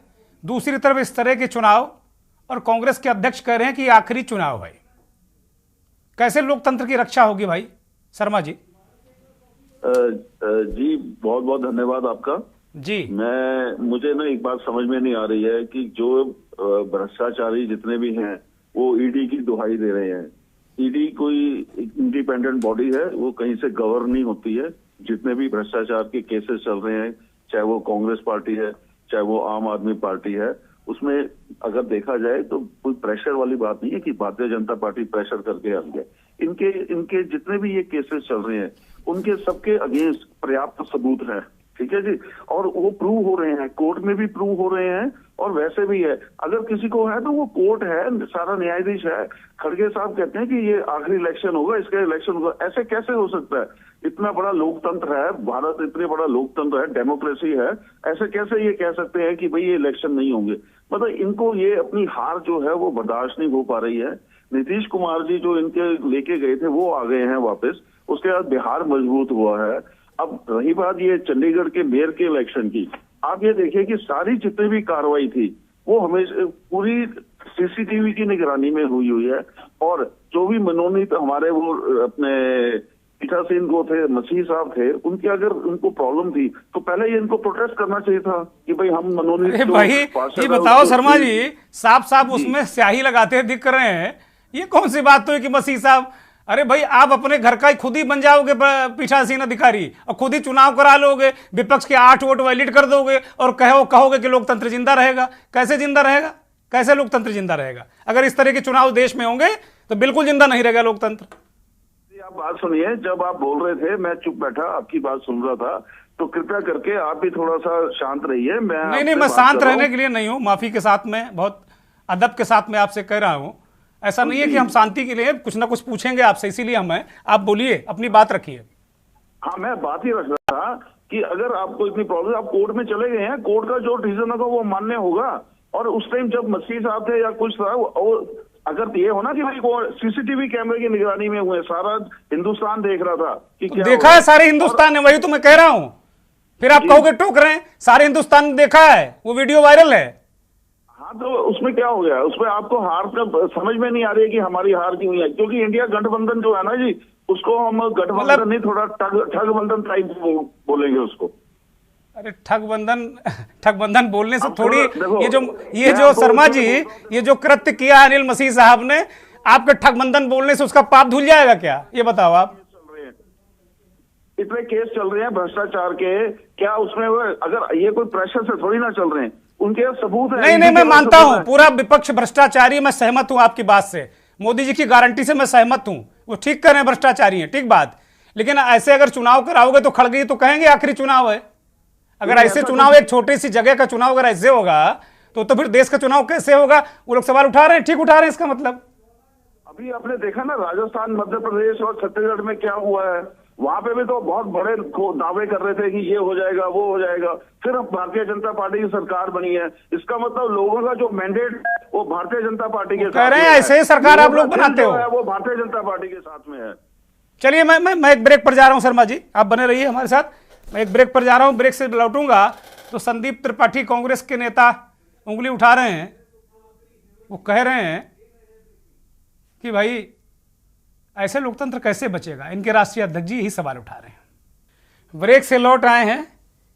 दूसरी तरफ इस तरह के चुनाव और कांग्रेस के अध्यक्ष कह रहे हैं कि आखिरी चुनाव है। कैसे लोकतंत्र की रक्षा होगी भाई शर्मा जी? जी बहुत बहुत धन्यवाद आपका जी। मुझे ना एक बात समझ में नहीं आ रही है कि जो भ्रष्टाचारी जितने भी हैं वो ईडी की दुहाई दे रहे हैं। ईडी कोई इंडिपेंडेंट बॉडी है, वो कहीं से गवर्न नहीं होती है। जितने भी भ्रष्टाचार के केसेस चल रहे हैं, चाहे वो कांग्रेस पार्टी है, चाहे वो आम आदमी पार्टी है, उसमें अगर देखा जाए तो कोई प्रेशर वाली बात नहीं है कि भारतीय जनता पार्टी प्रेशर करके आ गया। इनके जितने भी ये केसेस चल रहे हैं, उनके सबके अगेंस्ट पर्याप्त सबूत है, ठीक है जी, और वो प्रूव हो रहे हैं, कोर्ट में भी प्रूव हो रहे हैं और वैसे भी है। अगर किसी को है तो वो कोर्ट है, सारा न्यायाधीश है। खड़गे साहब कहते हैं कि ये आखिरी इलेक्शन होगा, इसका इलेक्शन होगा, ऐसे कैसे हो सकता है? इतना बड़ा लोकतंत्र है भारत, इतने बड़ा लोकतंत्र है, डेमोक्रेसी है, ऐसे कैसे ये कह सकते हैं कि भाई ये इलेक्शन नहीं होंगे? मतलब इनको ये अपनी हार जो है वो बर्दाश्त नहीं हो पा रही है। नीतीश कुमार जी जो इनके लेके गए थे वो आ गए हैं वापस, उसके बाद बिहार मजबूत हुआ है। अब रही बात ये चंडीगढ़ के मेयर के इलेक्शन की, आप ये देखिए कि सारी जितनी भी कार्रवाई थी वो हमेशा पूरी सीसीटीवी की निगरानी में हुई है। और जो भी मनोनीत हमारे वो अपने पीठासीन को थे, मसीह साहब थे, उनकी अगर उनको प्रॉब्लम थी तो पहले ये इनको प्रोटेस्ट करना चाहिए था कि भाई हम मनोनीत। भाई ये बताओ शर्मा जी, साफ साफ उसमें स्याही लगाते दिख रहे हैं, ये कौन सी बात हुई कि मसीह साहब, अरे भाई आप अपने घर का ही खुद ही बन जाओगे पीठासीन अधिकारी और खुद ही चुनाव करा लोगे, विपक्ष के 8 वोट वैलिड कर दोगे और कहोगे कि लोकतंत्र जिंदा रहेगा। कैसे जिंदा रहेगा? कैसे लोकतंत्र जिंदा रहेगा? अगर इस तरह के चुनाव देश में होंगे तो बिल्कुल जिंदा नहीं रहेगा लोकतंत्र। आप बात सुनिए, जब आप बोल रहे थे मैं चुप बैठा, आपकी बात सुन रहा था, तो कृपया करके आप भी थोड़ा सा शांत रहिए। मैं शांत रहने के लिए नहीं हूं, माफी के साथ में, बहुत अदब के साथ में आपसे कह रहा हूं। ऐसा नहीं है कि हम शांति के लिए कुछ ना कुछ पूछेंगे आपसे, इसीलिए हम हैं। आप बोलिए, अपनी बात रखिए। हाँ, मैं बात ही रख रहा था कि अगर आपको इतनी प्रॉब्लम, आप कोर्ट में चले गए हैं, कोर्ट का जो डिसीजन होगा वो मान्य होगा। और उस टाइम जब मसीह साहब थे या कुछ था, और अगर ये होना कि भाई सीसीटीवी कैमरे की निगरानी में हुए, सारा हिंदुस्तान देख रहा था कि क्या देखा है, सारे हिंदुस्तान ने, वही तो मैं कह रहा हूं। फिर आप कहोगे टोक रहे हैं, सारे हिंदुस्तान ने देखा है, वो वीडियो वायरल है। हाँ, तो उसमें क्या हो गया? उसमें आपको हार का समझ में नहीं आ रही है कि हमारी हार क्यों है? क्योंकि इंडिया गठबंधन जो है ना जी, उसको हम गठबंधन नहीं, थोड़ा ठगबंधन टाइप बोलेंगे उसको। अरे ठगबंधन बोलने से थोड़ी, ये जो शर्मा जी, ये जो कृत्य किया अनिल मसीह साहब ने, आपके ठगबंधन बोलने से उसका पाप धुल जाएगा क्या? ये बताओ आप। इतने केस चल रहे हैं भ्रष्टाचार के, क्या उसमें अगर ये कोई प्रेशर से थोड़ी ना चल रहे हैं, उनके सबूत है। नहीं, मैं मानता हूं पूरा विपक्ष भ्रष्टाचारी, मैं सहमत हूं आपकी बात से, मोदी जी की गारंटी से मैं सहमत हूं, वो ठीक कर रहे हैं, भ्रष्टाचारी हैं, ठीक बात। लेकिन ऐसे अगर चुनाव कराओगे तो खड़गे तो कहेंगे आखिरी चुनाव है। अगर ऐसे चुनाव, एक छोटी सी जगह का चुनाव अगर ऐसे होगा तो फिर देश का चुनाव कैसे होगा? वो लोग सवाल उठा रहे हैं, ठीक उठा रहे हैं, इसका मतलब। अभी आपने देखा ना राजस्थान, मध्य प्रदेश और छत्तीसगढ़ में क्या हुआ है, वहां पे भी तो बहुत बड़े दावे कर रहे थे कि ये हो जाएगा, वो हो जाएगा, फिर अब भारतीय जनता पार्टी की सरकार बनी है। इसका मतलब लोगों का जो मैंडेट वो भारतीय जनता पार्टी के कह रहे हैं, ऐसे ही सरकार आप लोग बनाते हो, वो भारतीय जनता पार्टी के साथ में है। चलिए मैं एक ब्रेक पर जा रहा हूं शर्मा जी, आप बने रहिए हमारे साथ। मैं एक ब्रेक पर जा रहा हूं, ब्रेक से लौटूंगा तो संदीप त्रिपाठी कांग्रेस के नेता उंगली उठा रहे हैं, वो कह रहे हैं कि भाई ऐसे लोकतंत्र कैसे बचेगा? इनके राष्ट्रीय अध्यक्ष जी यही सवाल उठा रहे हैं। ब्रेक से लौट आए हैं,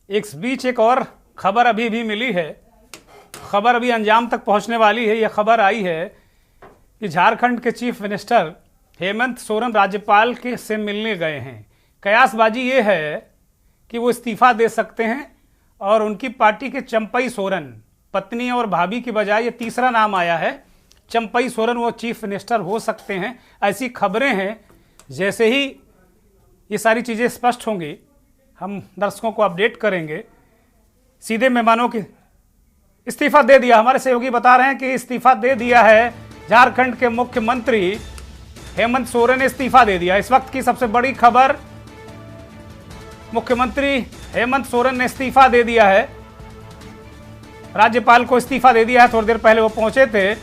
एक बीच एक और खबर अभी भी मिली है, खबर अभी अंजाम तक पहुंचने वाली है। यह खबर आई है कि झारखंड के चीफ मिनिस्टर हेमंत सोरेन राज्यपाल के से मिलने गए हैं। कयासबाजी ये है कि वो इस्तीफा दे सकते हैं और उनकी पार्टी के चंपई सोरेन, पत्नी और भाभी की बजाय ये तीसरा नाम आया है, चंपई सोरेन, वो चीफ मिनिस्टर हो सकते हैं, ऐसी खबरें हैं। जैसे ही ये सारी चीज़ें स्पष्ट होंगी हम दर्शकों को अपडेट करेंगे। सीधे मेहमानों की इस्तीफा दे दिया, हमारे सहयोगी बता रहे हैं कि इस्तीफा दे दिया है झारखंड के मुख्यमंत्री हेमंत सोरेन ने इस्तीफा दे दिया। इस वक्त की सबसे बड़ी खबर, मुख्यमंत्री हेमंत सोरेन ने इस्तीफा दे दिया है, राज्यपाल को इस्तीफा दे दिया है। थोड़ी देर पहले वो पहुंचे थे,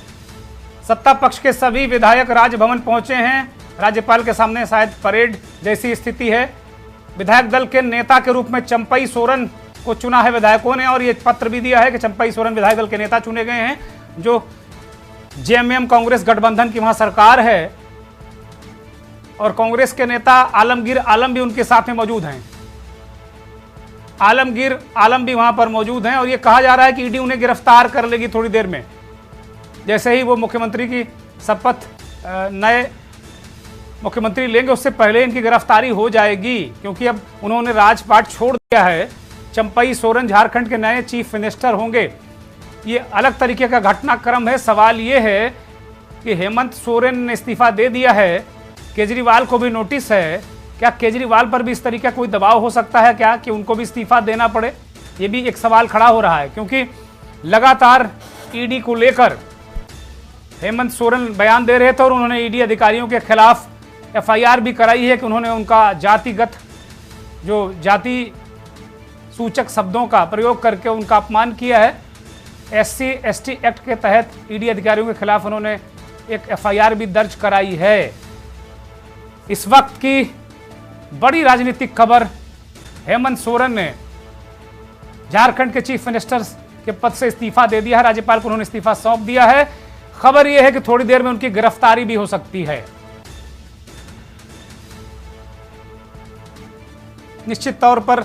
सत्ता पक्ष के सभी विधायक राजभवन पहुंचे हैं, राज्यपाल के सामने शायद परेड जैसी स्थिति है। विधायक दल के नेता के रूप में चंपई सोरेन को चुना है विधायकों ने, और ये पत्र भी दिया है कि चंपई सोरेन विधायक दल के नेता चुने गए हैं। जो जेएमएम कांग्रेस गठबंधन की वहां सरकार है, और कांग्रेस के नेता आलमगीर आलम भी उनके साथ में मौजूद हैं, आलमगीर आलम भी वहां पर मौजूद हैं। और ये कहा जा रहा है कि ईडी उन्हें गिरफ्तार कर लेगी थोड़ी देर में, जैसे ही वो मुख्यमंत्री की शपथ नए मुख्यमंत्री लेंगे उससे पहले इनकी गिरफ्तारी हो जाएगी, क्योंकि अब उन्होंने राजपाट छोड़ दिया है। चंपई सोरेन झारखंड के नए चीफ मिनिस्टर होंगे। ये अलग तरीके का घटनाक्रम है। सवाल ये है कि हेमंत सोरेन ने इस्तीफा दे दिया है, केजरीवाल को भी नोटिस है, क्या केजरीवाल पर भी इस तरीके का कोई दबाव हो सकता है क्या कि उनको भी इस्तीफा देना पड़े? ये भी एक सवाल खड़ा हो रहा है, क्योंकि लगातार ईडी को लेकर हेमंत सोरेन बयान दे रहे थे और उन्होंने ईडी अधिकारियों के खिलाफ एफआईआर भी कराई है कि उन्होंने उनका जातिगत, जो जाति सूचक शब्दों का प्रयोग करके उनका अपमान किया है। एससी एसटी एक्ट के तहत ईडी अधिकारियों के खिलाफ उन्होंने एक एफआईआर भी दर्ज कराई है। इस वक्त की बड़ी राजनीतिक खबर, हेमंत सोरेन ने झारखंड के चीफ मिनिस्टर के पद से इस्तीफा दे दिया है। राज्यपाल को उन्होंने इस्तीफा सौंप दिया है। खबर यह है कि थोड़ी देर में उनकी गिरफ्तारी भी हो सकती है। निश्चित तौर पर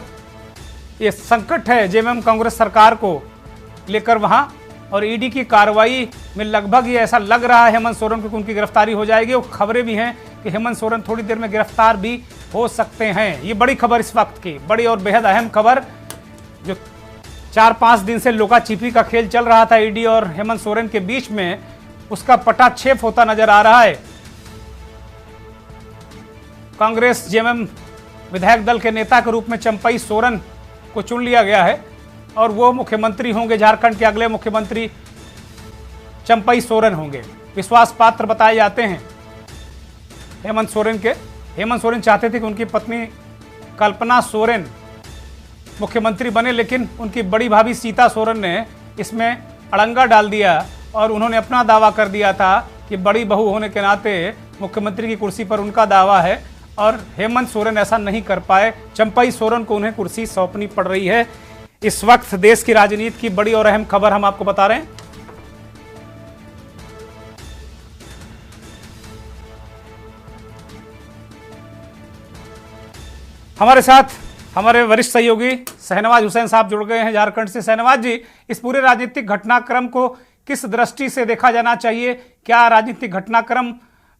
यह संकट है जेएमएम कांग्रेस सरकार को लेकर वहां, और ईडी की कार्रवाई में लगभग ये ऐसा लग रहा है हेमंत सोरेन को उनकी गिरफ्तारी हो जाएगी। और खबरें भी हैं कि हेमंत सोरेन थोड़ी देर में गिरफ्तार भी हो सकते हैं। ये बड़ी खबर इस वक्त की, बड़ी और बेहद अहम खबर, जो 4-5 दिन से लुका छिपी का खेल चल रहा था ईडी और हेमंत सोरेन के बीच में, उसका पटाक्षेप होता नजर आ रहा है। कांग्रेस जेएमएम विधायक दल के नेता के रूप में चंपई सोरेन को चुन लिया गया है और वो मुख्यमंत्री होंगे। झारखंड के अगले मुख्यमंत्री चंपई सोरेन होंगे। विश्वास पात्र बताए जाते हैं हेमंत सोरेन के। हेमंत सोरेन चाहते थे कि उनकी पत्नी कल्पना सोरेन मुख्यमंत्री बने, लेकिन उनकी बड़ी भाभी सीता सोरेन ने इसमें अड़ंगा डाल दिया और उन्होंने अपना दावा कर दिया था कि बड़ी बहू होने के नाते मुख्यमंत्री की कुर्सी पर उनका दावा है, और हेमंत सोरेन ऐसा नहीं कर पाए। चंपई सोरेन को उन्हें कुर्सी सौंपनी पड़ रही है। इस वक्त देश की राजनीति की बड़ी और अहम खबर हम आपको बता रहे हैं। हमारे साथ हमारे वरिष्ठ सहयोगी शहनवाज हुसैन साहब जुड़ गए हैं झारखंड से। शहनवाज जी, इस पूरे राजनीतिक घटनाक्रम को किस दृष्टि से देखा जाना चाहिए? क्या राजनीतिक घटनाक्रम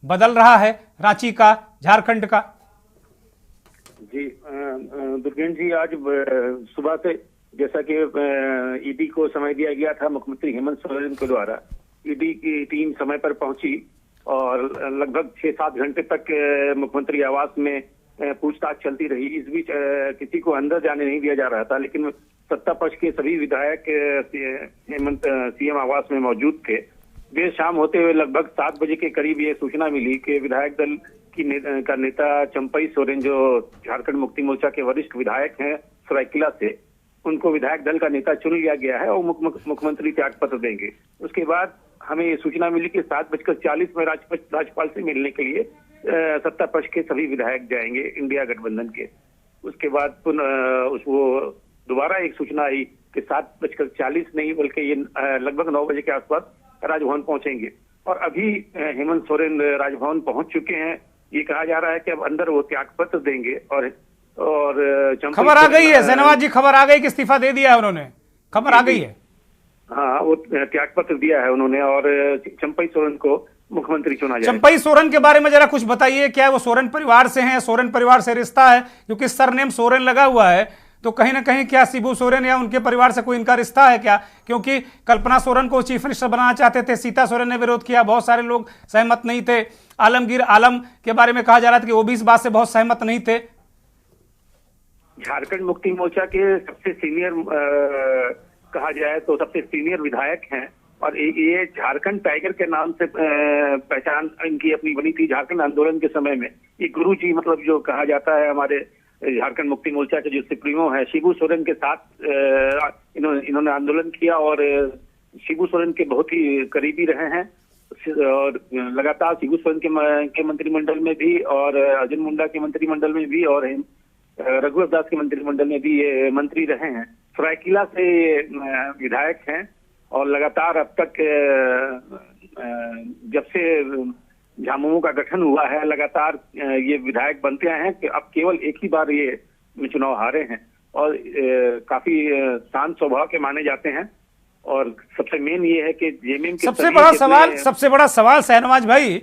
बदल रहा है रांची का, झारखंड का? जी दुर्गेश जी, आज सुबह से जैसा कि ईडी को समय दिया गया था मुख्यमंत्री हेमंत सोरेन के द्वारा, ईडी की टीम समय पर पहुंची और लगभग 6-7 घंटे तक मुख्यमंत्री आवास में पूछताछ चलती रही। इस बीच किसी को अंदर जाने नहीं दिया जा रहा था, लेकिन सत्ता पक्ष के सभी विधायक हेमंत सीएम आवास में मौजूद थे। देर शाम होते हुए लगभग 7 बजे के करीब ये सूचना मिली कि विधायक दल का नेता चंपई सोरेन, जो झारखंड मुक्ति मोर्चा के वरिष्ठ विधायक हैं सरायकेला से, उनको विधायक दल का नेता चुन लिया गया है और मुख्यमंत्री त्याग पत्र देंगे। उसके बाद हमें ये सूचना मिली कि 7:40 में राज्यपाल से मिलने के लिए सत्ता पक्ष के सभी विधायक जाएंगे इंडिया गठबंधन के। उसके बाद वो दोबारा एक सूचना आई कि 7:40 नहीं बल्कि ये लगभग 9 बजे के आसपास राजभवन पहुंचेंगे। और अभी हेमंत सोरेन राजभवन पहुंच चुके हैं। ये कहा जा रहा है कि अब अंदर वो त्याग पत्र देंगे और खबर आ गई है शहनवाज जी, खबर आ गई कि इस्तीफा दे दिया है उन्होंने, खबर आ गई है। हाँ, वो त्याग पत्र दिया है उन्होंने और चंपई सोरेन को मुख्यमंत्री चुना जाए। चंपई सोरेन के बारे में जरा कुछ बताइए, क्या वो सोरेन परिवार से हैं? सोरेन परिवार से रिश्ता है? क्योंकि सरनेम सोरेन लगा हुआ है, तो कहीं ना कहीं क्या शिबू सोरेन या उनके परिवार से कोई इनका रिश्ता है क्या? क्योंकि कल्पना सोरेन को चीफ मिनिस्टर बनाना चाहते थे, सीता सोरेन ने विरोध किया, बहुत सारे लोग सहमत नहीं थे। आलमगीर आलम के बारे में कहा जा रहा था कि वो भी इस बात से बहुत सहमत नहीं थे। झारखंड मुक्ति मोर्चा के सबसे सीनियर कहा जाए तो सबसे सीनियर विधायक हैं और ये झारखंड टाइगर के नाम से पहचान इनकी अपनी बनी थी झारखंड आंदोलन के समय में। ये गुरु जी मतलब जो कहा जाता है हमारे झारखंड मुक्ति मोर्चा के जो सुप्रीमो है शिबू सोरेन के साथ इन्होंने आंदोलन किया और शिबू सोरेन के बहुत ही करीबी रहे हैं और लगातार शिबू सोरेन के मंत्रिमंडल में भी और अर्जुन मुंडा के मंत्रिमंडल में भी और रघुवर दास के मंत्रिमंडल में भी ये मंत्री रहे हैं। सरायकेला से विधायक हैं और लगातार अब तक जब से झामुमो का गठन हुआ है लगातार ये विधायक बनते आए हैं कि अब केवल एक ही बार ये चुनाव हारे हैं और काफी शांत स्वभाव के माने जाते हैं। और सबसे मेन ये है कि जेएमएम के सबसे बड़ा सवाल शहनवाज भाई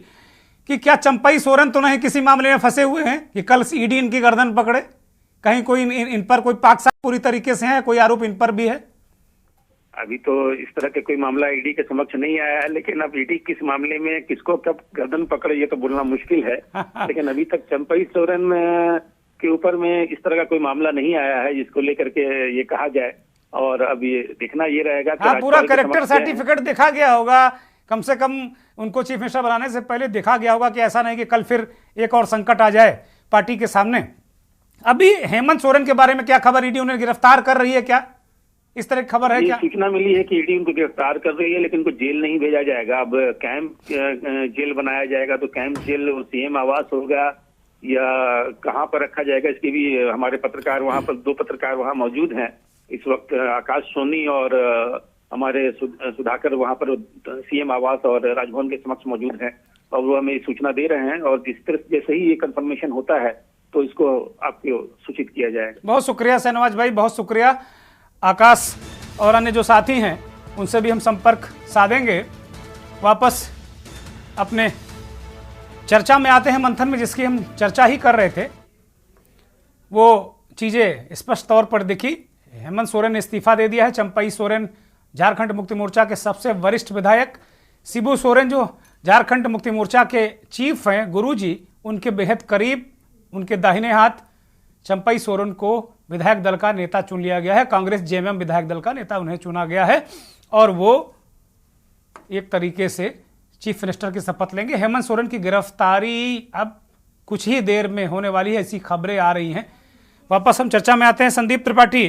कि क्या चंपई सोरेन तो नहीं किसी मामले में फंसे हुए हैं कि कल ईडी इनकी गर्दन पकड़े? कहीं कोई इन पर कोई पाकसाफ पूरी तरीके से है, कोई आरोप इन पर भी है? अभी तो इस तरह के कोई मामला ईडी के समक्ष नहीं आया है, लेकिन अब ईडी किस मामले में किसको कब गर्दन पकड़े ये तो बोलना मुश्किल है। लेकिन अभी तक चंपई सोरेन के ऊपर में इस तरह का कोई मामला नहीं आया है जिसको लेकर के ये कहा जाए। और अब ये देखना ये रहेगा कि पूरा कैरेक्टर सर्टिफिकेट देखा गया होगा, कम से कम उनको चीफ मिनिस्टर बनाने से पहले देखा गया होगा कि ऐसा नहीं कि कल फिर एक और संकट आ जाए पार्टी के सामने। अभी हेमंत सोरेन के बारे में क्या खबर? ईडी उन्हें गिरफ्तार कर रही है क्या? इस तरह की खबर है क्या? सूचना मिली है कि ईडी उनको गिरफ्तार कर रही है लेकिन उनको जेल नहीं भेजा जाएगा। अब कैंप जेल बनाया जाएगा तो कैंप जेल सीएम आवास होगा या कहां पर रखा जाएगा इसकी भी हमारे पत्रकार वहां पर 2 पत्रकार वहां मौजूद हैं इस वक्त आकाश सोनी और हमारे सुधाकर वहां पर सीएम आवास और राजभवन के समक्ष मौजूद हैं और वो हमें सूचना दे रहे हैं, और जिस तरह जैसे ही ये कंफर्मेशन होता है तो इसको आपको सूचित किया जाएगा। बहुत शुक्रिया शहनवाज भाई, बहुत शुक्रिया। आकाश और अन्य जो साथी हैं उनसे भी हम संपर्क साधेंगे। वापस अपने चर्चा में आते हैं, मंथन में जिसकी हम चर्चा ही कर रहे थे। वो चीज़ें स्पष्ट तौर पर दिखी। हेमंत सोरेन ने इस्तीफा दे दिया है। चंपई सोरेन झारखंड मुक्ति मोर्चा के सबसे वरिष्ठ विधायक, शिबू सोरेन जो झारखंड मुक्ति मोर्चा के चीफ हैं, गुरुजी, उनके बेहद करीब, उनके दाहिने हाथ चंपई सोरेन को विधायक दल का नेता चुन लिया गया है। कांग्रेस जेएमएम विधायक दल का नेता उन्हें चुना गया है और वो एक तरीके से चीफ मिनिस्टर की शपथ लेंगे। हेमंत सोरेन की गिरफ्तारी अब कुछ ही देर में होने वाली है, ऐसी खबरें आ रही हैं। वापस हम चर्चा में आते हैं। संदीप त्रिपाठी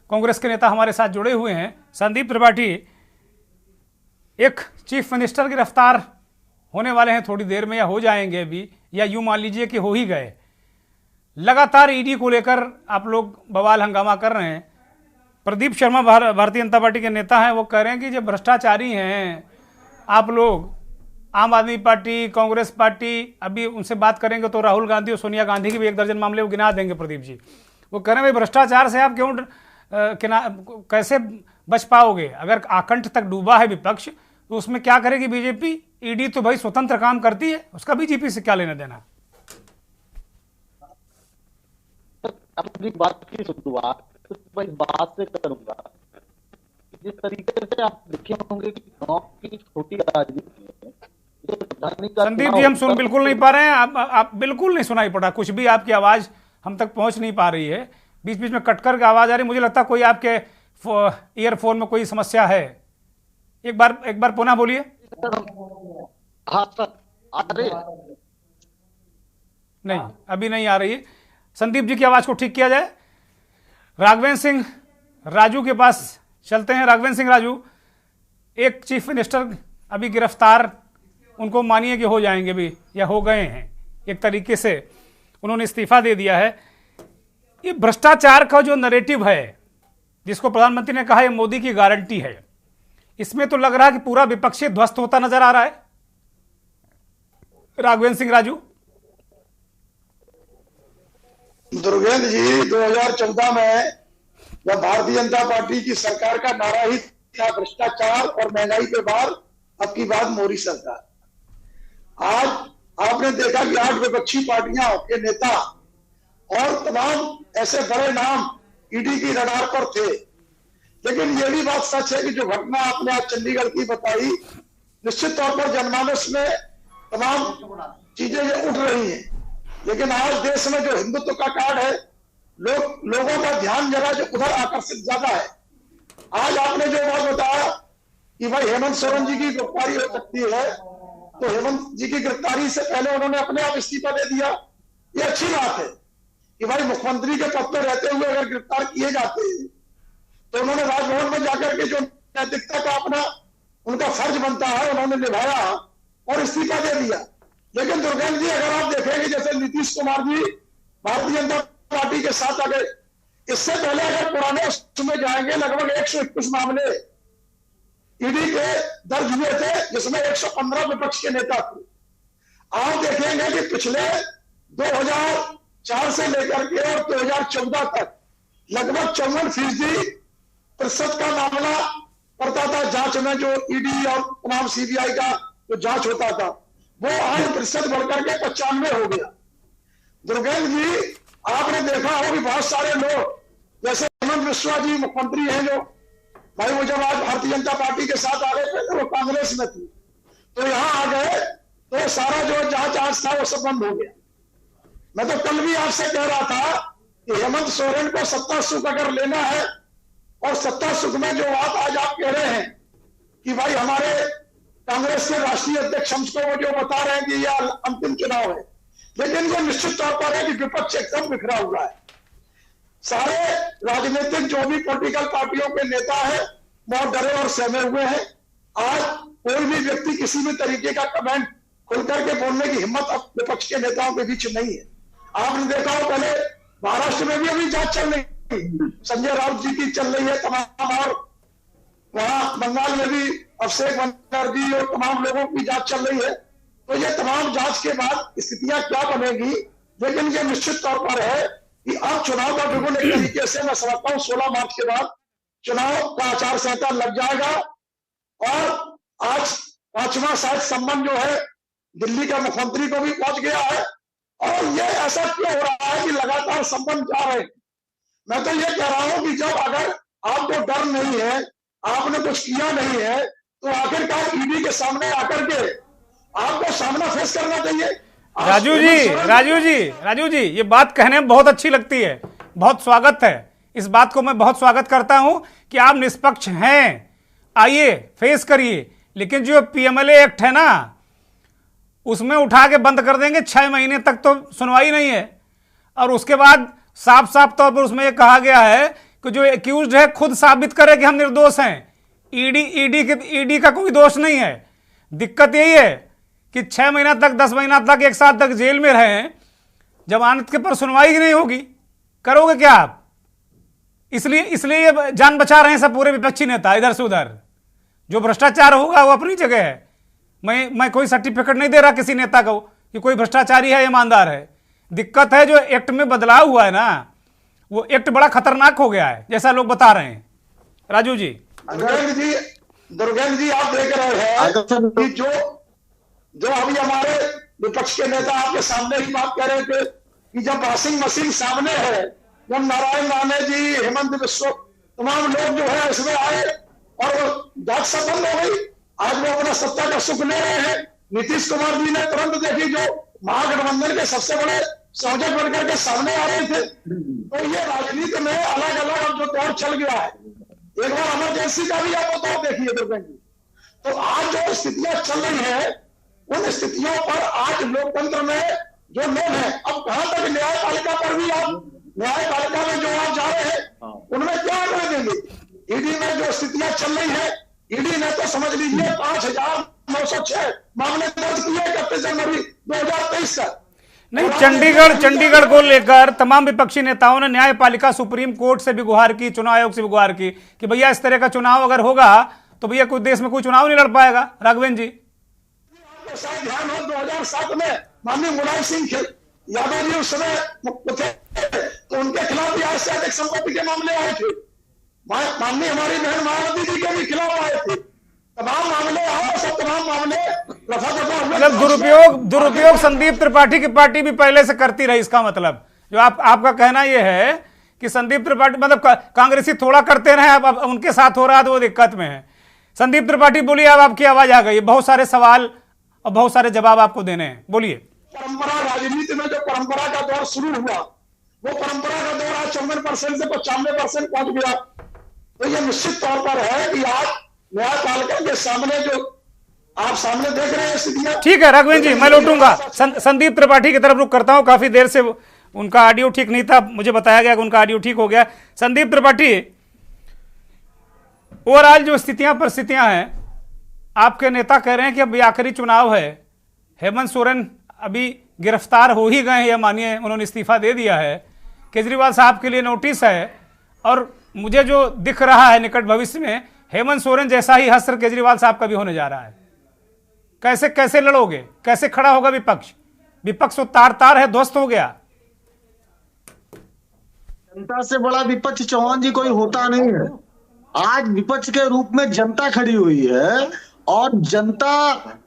कांग्रेस के नेता हमारे साथ जुड़े हुए हैं। संदीप त्रिपाठी, एक चीफ मिनिस्टर गिरफ्तार होने वाले हैं थोड़ी देर में, या हो जाएंगे अभी, या यूं मान लीजिए कि हो ही गए। लगातार ईडी को लेकर आप लोग बवाल हंगामा कर रहे हैं। प्रदीप शर्मा भारतीय जनता पार्टी के नेता हैं, वो कह रहे हैं कि जब भ्रष्टाचारी हैं आप लोग, आम आदमी पार्टी, कांग्रेस पार्टी, अभी उनसे बात करेंगे तो राहुल गांधी और सोनिया गांधी के भी 1 दर्जन मामले वो गिना देंगे प्रदीप जी। वो कह रहे हैं भाई भ्रष्टाचार से आप क्यों कैसे बच पाओगे? अगर आकंठ तक डूबा है विपक्ष तो उसमें क्या करेगी बीजेपी? ईडी तो भाई स्वतंत्र काम करती है, उसका बीजेपी से क्या लेना देना? अपनी बात की शुरुआत इस बात से करूंगा, जिस तरीके से आप देखे होंगे कि गांव की छोटी राजनीति है। संदीप जी, हम सुन बिल्कुल नहीं पा रहे हैं, आप बिल्कुल नहीं सुनाई पड़ा कुछ भी, आपकी आवाज हम तक पहुंच नहीं पा रही है, बीच बीच में कटकर के आवाज आ रही। मुझे लगता है कोई आपके ईयरफोन में कोई समस्या है। एक बार पुनः बोलिए। हाँ सर, आ रही है? नहीं, अभी नहीं आ रही है। संदीप जी की आवाज को ठीक किया जाए। राघवेंद्र सिंह राजू के पास चलते हैं। राघवेंद्र सिंह राजू, एक चीफ मिनिस्टर अभी गिरफ्तार, उनको मानिए कि हो जाएंगे भी या हो गए हैं, एक तरीके से उन्होंने इस्तीफा दे दिया है। ये भ्रष्टाचार का जो नैरेटिव है जिसको प्रधानमंत्री ने कहा ये मोदी की गारंटी है, इसमें तो लग रहा है कि पूरा विपक्षी ध्वस्त होता नजर आ रहा है। राघवेंद्र सिंह राजू। दुर्गेंद्र जी, 2014 में जब भारतीय जनता पार्टी की सरकार का नारा ही था भ्रष्टाचार और महंगाई के बाद अब की बात मोदी सरकार। आज आपने देखा कि 8 विपक्षी पार्टियां के नेता और तमाम ऐसे बड़े नाम ईडी की रडार पर थे। लेकिन यह भी बात सच है कि जो घटना आपने आज चंडीगढ़ की बताई, निश्चित तौर पर जनमानस में तमाम चीजें उठ रही हैं। लेकिन आज देश में जो हिंदुत्व का कार्ड है, लोगों का ध्यान जरा जो उधर आकर्षित ज्यादा है। आज आपने जो बात बताया कि भाई हेमंत सोरेन जी की गिरफ्तारी हो सकती है, तो हेमंत जी की गिरफ्तारी से पहले उन्होंने अपने आप इस्तीफा दे दिया। ये अच्छी बात है कि भाई मुख्यमंत्री के पद पर रहते हुए अगर गिरफ्तार किए जाते हैं तो उन्होंने राजभवन में जाकर के जो नैतिकता का अपना उनका फर्ज बनता है उन्होंने निभाया और इस्तीफा दे दिया। लेकिन दुर्गेंद्र जी, अगर आप देखेंगे जैसे नीतीश कुमार जी भारतीय जनता पार्टी के साथ आ गए, इससे पहले अगर पुराने उसमें जाएंगे लगभग 121 मामले ईडी के दर्ज हुए थे, जिसमें 115 विपक्ष के नेता थे। आप देखेंगे कि पिछले 2004 से लेकर के और 2014 तक लगभग 54% का मामला पड़ता था जांच में, जो ईडी और तमाम सीबीआई का जो जांच होता था, वो 8% बढ़कर के 95 हो गया। दुर्गेंद्र जी, आपने देखा हो कि बहुत सारे लोग जैसे हेमंत बिस्वा जी मुख्यमंत्री हैं, जो भाई वो जब आज भारतीय जनता पार्टी के साथ आ गए थे तो वो कांग्रेस में थी, तो यहां आ गए तो सारा जो जांच आज था वो सब बंद हो गया। मैं तो कल भी आपसे कह रहा था कि हेमंत सोरेन को सत्ता सुख अगर लेना है, और सत्ता सुख में जो बात आज आप कह रहे हैं कि भाई हमारे कांग्रेस के राष्ट्रीय अध्यक्ष हमको वो जो बता रहे हैं कि यह अंतिम चुनाव है, लेकिन वो निश्चित तौर पर है कि विपक्ष एकदम बिखरा हुआ है। सारे राजनीतिक जो भी पॉलिटिकल पार्टियों के नेता हैं बहुत डरे और सहमे हुए हैं। आज कोई भी व्यक्ति किसी भी तरीके का कमेंट खुल करके बोलने की हिम्मत अब विपक्ष के नेताओं के बीच नहीं है। आपने देखा हो पहले महाराष्ट्र में भी अभी जांच चल रही संजय राउत जी की चल रही है तमाम, और वहां बंगाल में भी अभिषेक बनर्जी और तमाम लोगों की जांच चल रही है। तो ये तमाम जांच के बाद स्थितियां क्या बनेगी, लेकिन ये निश्चित तौर पर है कि अब चुनाव का बिल्कुल एक तरीके से मैं समझता हूँ 16 मार्च के बाद चुनाव का आचार संहिता लग जाएगा। और आज 5वां शायद संबंध जो है दिल्ली का मुख्यमंत्री को भी पहुंच गया है। और ये ऐसा क्यों हो रहा है कि लगातार संबंध जा रहे हैं? मैं तो ये कह रहा हूं कि जब अगर आपको डर नहीं है, आपने कुछ किया नहीं है, तो आखिरकार ईडी के सामने आकर के आपको सामना फेस करना चाहिए। राजू जी ये बात कहने में बहुत अच्छी लगती है, बहुत स्वागत है, इस बात को मैं बहुत स्वागत करता हूं कि आप निष्पक्ष हैं, आइए फेस करिए। लेकिन जो पीएमएलए एक्ट है ना, उसमें उठा के बंद कर देंगे, 6 महीने तक तो सुनवाई नहीं है। और उसके बाद साफ साफ तौर पर उसमें यह कहा गया है कि जो एक्यूज्ड है खुद साबित करे कि हम निर्दोष हैं। ईडी का कोई दोष नहीं है। दिक्कत यही है कि 6 महीना तक, 10 महीना तक, 1 साल तक जेल में रहें, जमानत के पर सुनवाई ही नहीं होगी, करोगे क्या आप? इसलिए ये जान बचा रहे हैं सब पूरे विपक्षी नेता इधर से उधर। जो भ्रष्टाचार होगा वो अपनी जगह है। मैं कोई सर्टिफिकेट नहीं दे रहा किसी नेता को कि कोई भ्रष्टाचारी है, ईमानदार है। दिक्कत है जो एक्ट में बदलाव हुआ है ना, वो एक्ट बड़ा खतरनाक हो गया है, जैसा लोग बता रहे हैं। राजू जी, दुर्गेंद्र जी आप देख रहे हैं कि जो अभी हमारे विपक्ष के नेता आपके सामने ही बात कर रहे थे कि जब वॉशिंग मशीन सामने है, जब नारायण राणे जी, हेमंत बिस्वा, तमाम लोग जो है इसमें आए और वो जांच संपन्न हो गई। आज वो अपना सत्ता का सुख ले रहे हैं। नीतीश कुमार जी ने तुरंत देखी, जो महागठबंधन के सबसे बड़े संयोजक बनकर के सामने आ रहे थे। तो ये राजनीति में अलग अलग अब जो दौर चल गया है, एक बार इमरजेंसी का भी आप बताओ देखिए दुर्गेंद्र जी। तो आज जो स्थितियां चल रही है, उन स्थितियों पर आज लोकतंत्र में जो लोग हैं, अब कहां तक न्यायपालिका पर भी आप, न्यायपालिका में जो आप जा रहे हैं उनमें क्या आंकड़े देंगे? ईडी में जो स्थितियां चल रही है, ईडी ने तो समझ लीजिए 5,906 मामले दर्ज किए 31 जनवरी 2023 तक। नहीं, चंडीगढ़ को लेकर तमाम विपक्षी नेताओं ने न्यायपालिका, सुप्रीम कोर्ट से भी गुहार की, चुनाव आयोग से भी गुहार की कि भैया इस तरह का चुनाव अगर होगा तो भैया कोई देश में कोई चुनाव नहीं लड़ पाएगा। राघवेंद्र जी, आपको शायद ध्यान हो 2007 में माननीय मुलायम सिंह यादव जी उस समय मुख्य थे, तो उनके खिलाफ भी आज से अधिक संपत्ति के मामले आए थे। माननीय हमारी बहन मायावती जी के भी खिलाफ आए थे। तमाम मामले आओ, सब तमाम मामले मतलब दुरुपयोग संदीप त्रिपाठी की पार्टी भी पहले से करती रही। इसका मतलब जो आपका कहना यह है कि संदीप त्रिपाठी मतलब कांग्रेसी थोड़ा करते रहे, अब उनके साथ हो रहा है तो वो दिक्कत में है। संदीप त्रिपाठी बोलिए, अब आपकी आवाज आ गई। बहुत सारे सवाल और बहुत सारे जवाब आपको देने हैं, बोलिए। परंपरा राजनीति में जो परंपरा का दौर शुरू हुआ, वो परंपरा का दौर आज 54% से 95% पहुंच गया। तो ये निश्चित तौर पर है कि आज न्यायपालिका के सामने जो आप सामने देख रहे हैं स्थितियां। ठीक है राघवेंद्र जी, मैं लौटूंगा। संदीप त्रिपाठी की तरफ रुख करता हूं। काफी देर से उनका ऑडियो ठीक नहीं था, मुझे बताया गया कि उनका ऑडियो ठीक हो गया। संदीप त्रिपाठी, ओवरऑल जो परिस्थितियां हैं, आपके नेता कह रहे हैं कि अब आखिरी चुनाव है, हेमंत सोरेन अभी गिरफ्तार हो ही गए हैं, या मानिए उन्होंने इस्तीफा दे दिया है, केजरीवाल साहब के लिए नोटिस है, और मुझे जो दिख रहा है निकट भविष्य में हेमंत सोरेन जैसा ही हश्र केजरीवाल साहब का भी होने जा रहा है। कैसे लड़ोगे? कैसे खड़ा होगा विपक्ष? विपक्ष तो तार है, ध्वस्त हो गया। जनता से बड़ा विपक्ष चौहान जी कोई होता नहीं है। आज विपक्ष के रूप में जनता खड़ी हुई है, और जनता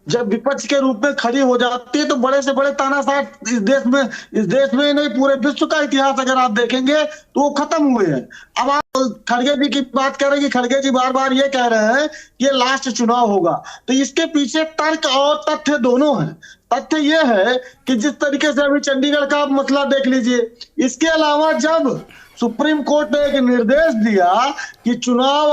जब विपक्ष के रूप में खड़ी हो जाती है तो बड़े से बड़े तानाशाह इस देश में नहीं पूरे विश्व का इतिहास अगर आप देखेंगे तो वो खत्म हुए हैं। अब आप खड़गे जी की बात कर रहे हैं कि खड़गे जी बार बार ये कह रहे हैं कि ये लास्ट चुनाव होगा, तो इसके पीछे तर्क और तथ्य दोनों हैं। तथ्य ये है कि जिस तरीके से अभी चंडीगढ़ का मसला देख लीजिए, इसके अलावा जब सुप्रीम कोर्ट ने एक निर्देश दिया कि चुनाव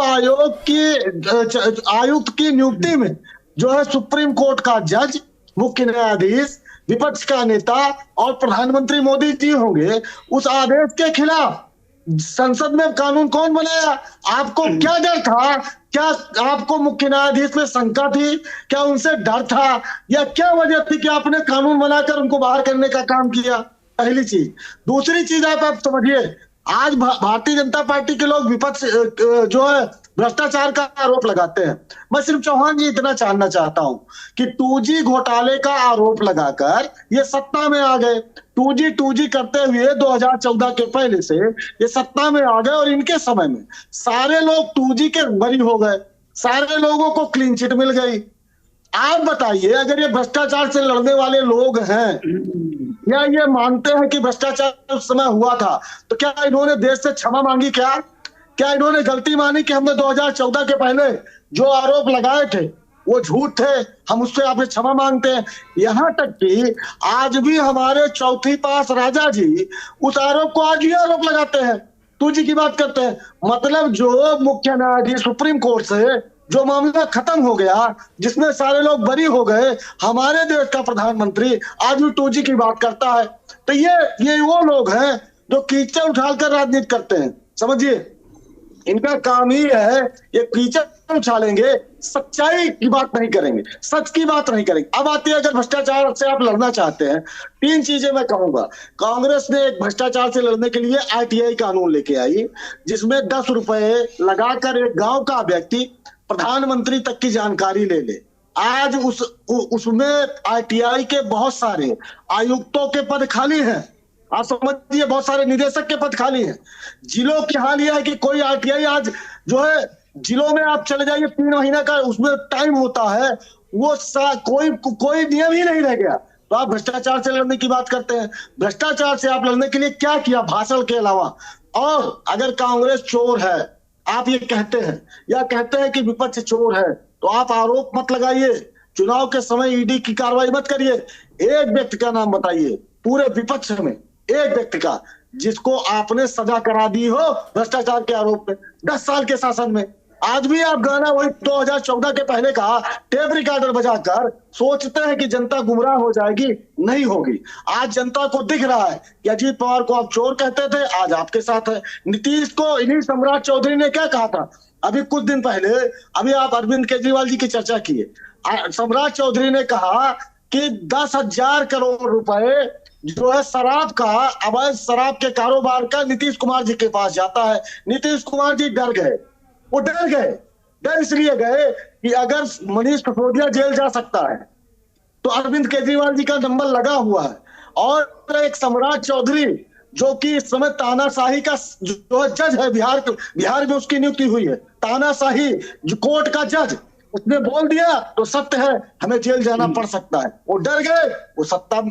आयुक्त की नियुक्ति में जो है सुप्रीम कोर्ट का जज, मुख्य न्यायाधीश, विपक्ष का नेता और प्रधानमंत्री मोदी जी होंगे, उस आदेश के खिलाफ संसद में कानून कौन बनाया? आपको क्या डर था? क्या आपको मुख्य न्यायाधीश में शंका थी? क्या उनसे डर था, या क्या वजह थी कि आपने कानून बनाकर उनको बाहर करने का काम किया? पहली चीज। दूसरी चीज आप समझिए, आज भारतीय जनता पार्टी के लोग विपक्ष जो है भ्रष्टाचार का आरोप लगाते हैं। मैं सिर्फ चौहान जी इतना जानना चाहता हूं कि 2G घोटाले का आरोप लगाकर ये सत्ता में आ गए। 2G करते हुए 2014 के पहले से ये सत्ता में आ गए और इनके समय में सारे लोग 2G के बरी हो गए, सारे लोगों को क्लीन चिट मिल गई। आप बताइए, अगर ये भ्रष्टाचार से लड़ने वाले लोग हैं या ये मानते हैं कि भ्रष्टाचार उस समय हुआ था, तो क्या इन्होंने देश से क्षमा मांगी? क्या इन्होंने गलती मानी कि हमने 2014 के पहले जो आरोप लगाए थे वो झूठ थे, हम उससे आपसे क्षमा मांगते हैं? यहाँ तक कि आज भी हमारे चौथी पास राजा जी उस आरोप को आज भी आरोप लगाते हैं, 2G की बात करते हैं। मतलब जो मुख्य न्यायाधीश सुप्रीम कोर्ट से जो मामला खत्म हो गया, जिसमें सारे लोग बरी हो गए, हमारे देश का प्रधानमंत्री आज भी 2G की बात करता है। तो ये वो लोग हैं जो कीचड़ उछालकर राजनीति करते हैं। समझिए, इनका काम ही है ये कीचड़ उछालेंगे, सच्चाई की बात नहीं करेंगे, सच की बात नहीं करेंगे। अब आती है, अगर भ्रष्टाचार से आप लड़ना चाहते हैं, 3 चीजें मैं कहूंगा। कांग्रेस ने एक भ्रष्टाचार से लड़ने के लिए ITI कानून लेके आई, जिसमें 10 रुपए लगाकर एक गांव का व्यक्ति प्रधानमंत्री तक की जानकारी ले ले। आज उसमें ITI के बहुत सारे आयुक्तों के पद खाली हैं। आप समझिए, बहुत सारे निदेशक के पद खाली हैं। जिलों की हाल यह है कि कोई RTI आज जो है जिलों में आप चले जाइए, 3 महीने का उसमें टाइम होता है, वो कोई नियम ही नहीं रह गया। तो आप भ्रष्टाचार से लड़ने की बात करते हैं। भ्रष्टाचार से आप लड़ने के लिए क्या किया भाषण के अलावा? और अगर कांग्रेस चोर है, आप ये कहते हैं या कहते हैं कि विपक्ष चोर है, तो आप आरोप मत लगाइए, चुनाव के समय ED की कार्रवाई मत करिए। एक व्यक्ति का नाम बताइए पूरे विपक्ष में, एक व्यक्ति का जिसको आपने सजा करा दी हो भ्रष्टाचार के आरोप में 10 साल के शासन में। आज भी आप गाना वही 2014 के पहले का टेप रिकॉर्डर बजाकर सोचते हैं कि जनता गुमराह हो जाएगी, नहीं होगी। आज जनता को दिख रहा है कि अजीत पवार को आप चोर कहते थे, आज आपके साथ है। नीतीश को इन्हीं सम्राट चौधरी ने क्या कहा था अभी कुछ दिन पहले? अभी आप अरविंद केजरीवाल जी की चर्चा किए, सम्राट चौधरी ने कहा कि 10,000 करोड़ रुपए जो है शराब का, अवैध शराब के कारोबार का नीतीश कुमार जी के पास जाता है। नीतीश कुमार जी डर गए, वो डर गए। डर इसलिए गए कि अगर मनीष सिसोदिया जेल जा सकता है तो अरविंद केजरीवाल जी का नंबर लगा हुआ है। और एक सम्राट चौधरी जो कि इस समय तानाशाही का जो है जज है, बिहार में उसकी नियुक्ति हुई है, तानाशाही जो कोर्ट का जज, उसने बोल दिया तो सत्य है, हमें जेल जाना पड़ सकता है। वो डर गए, वो सत्ता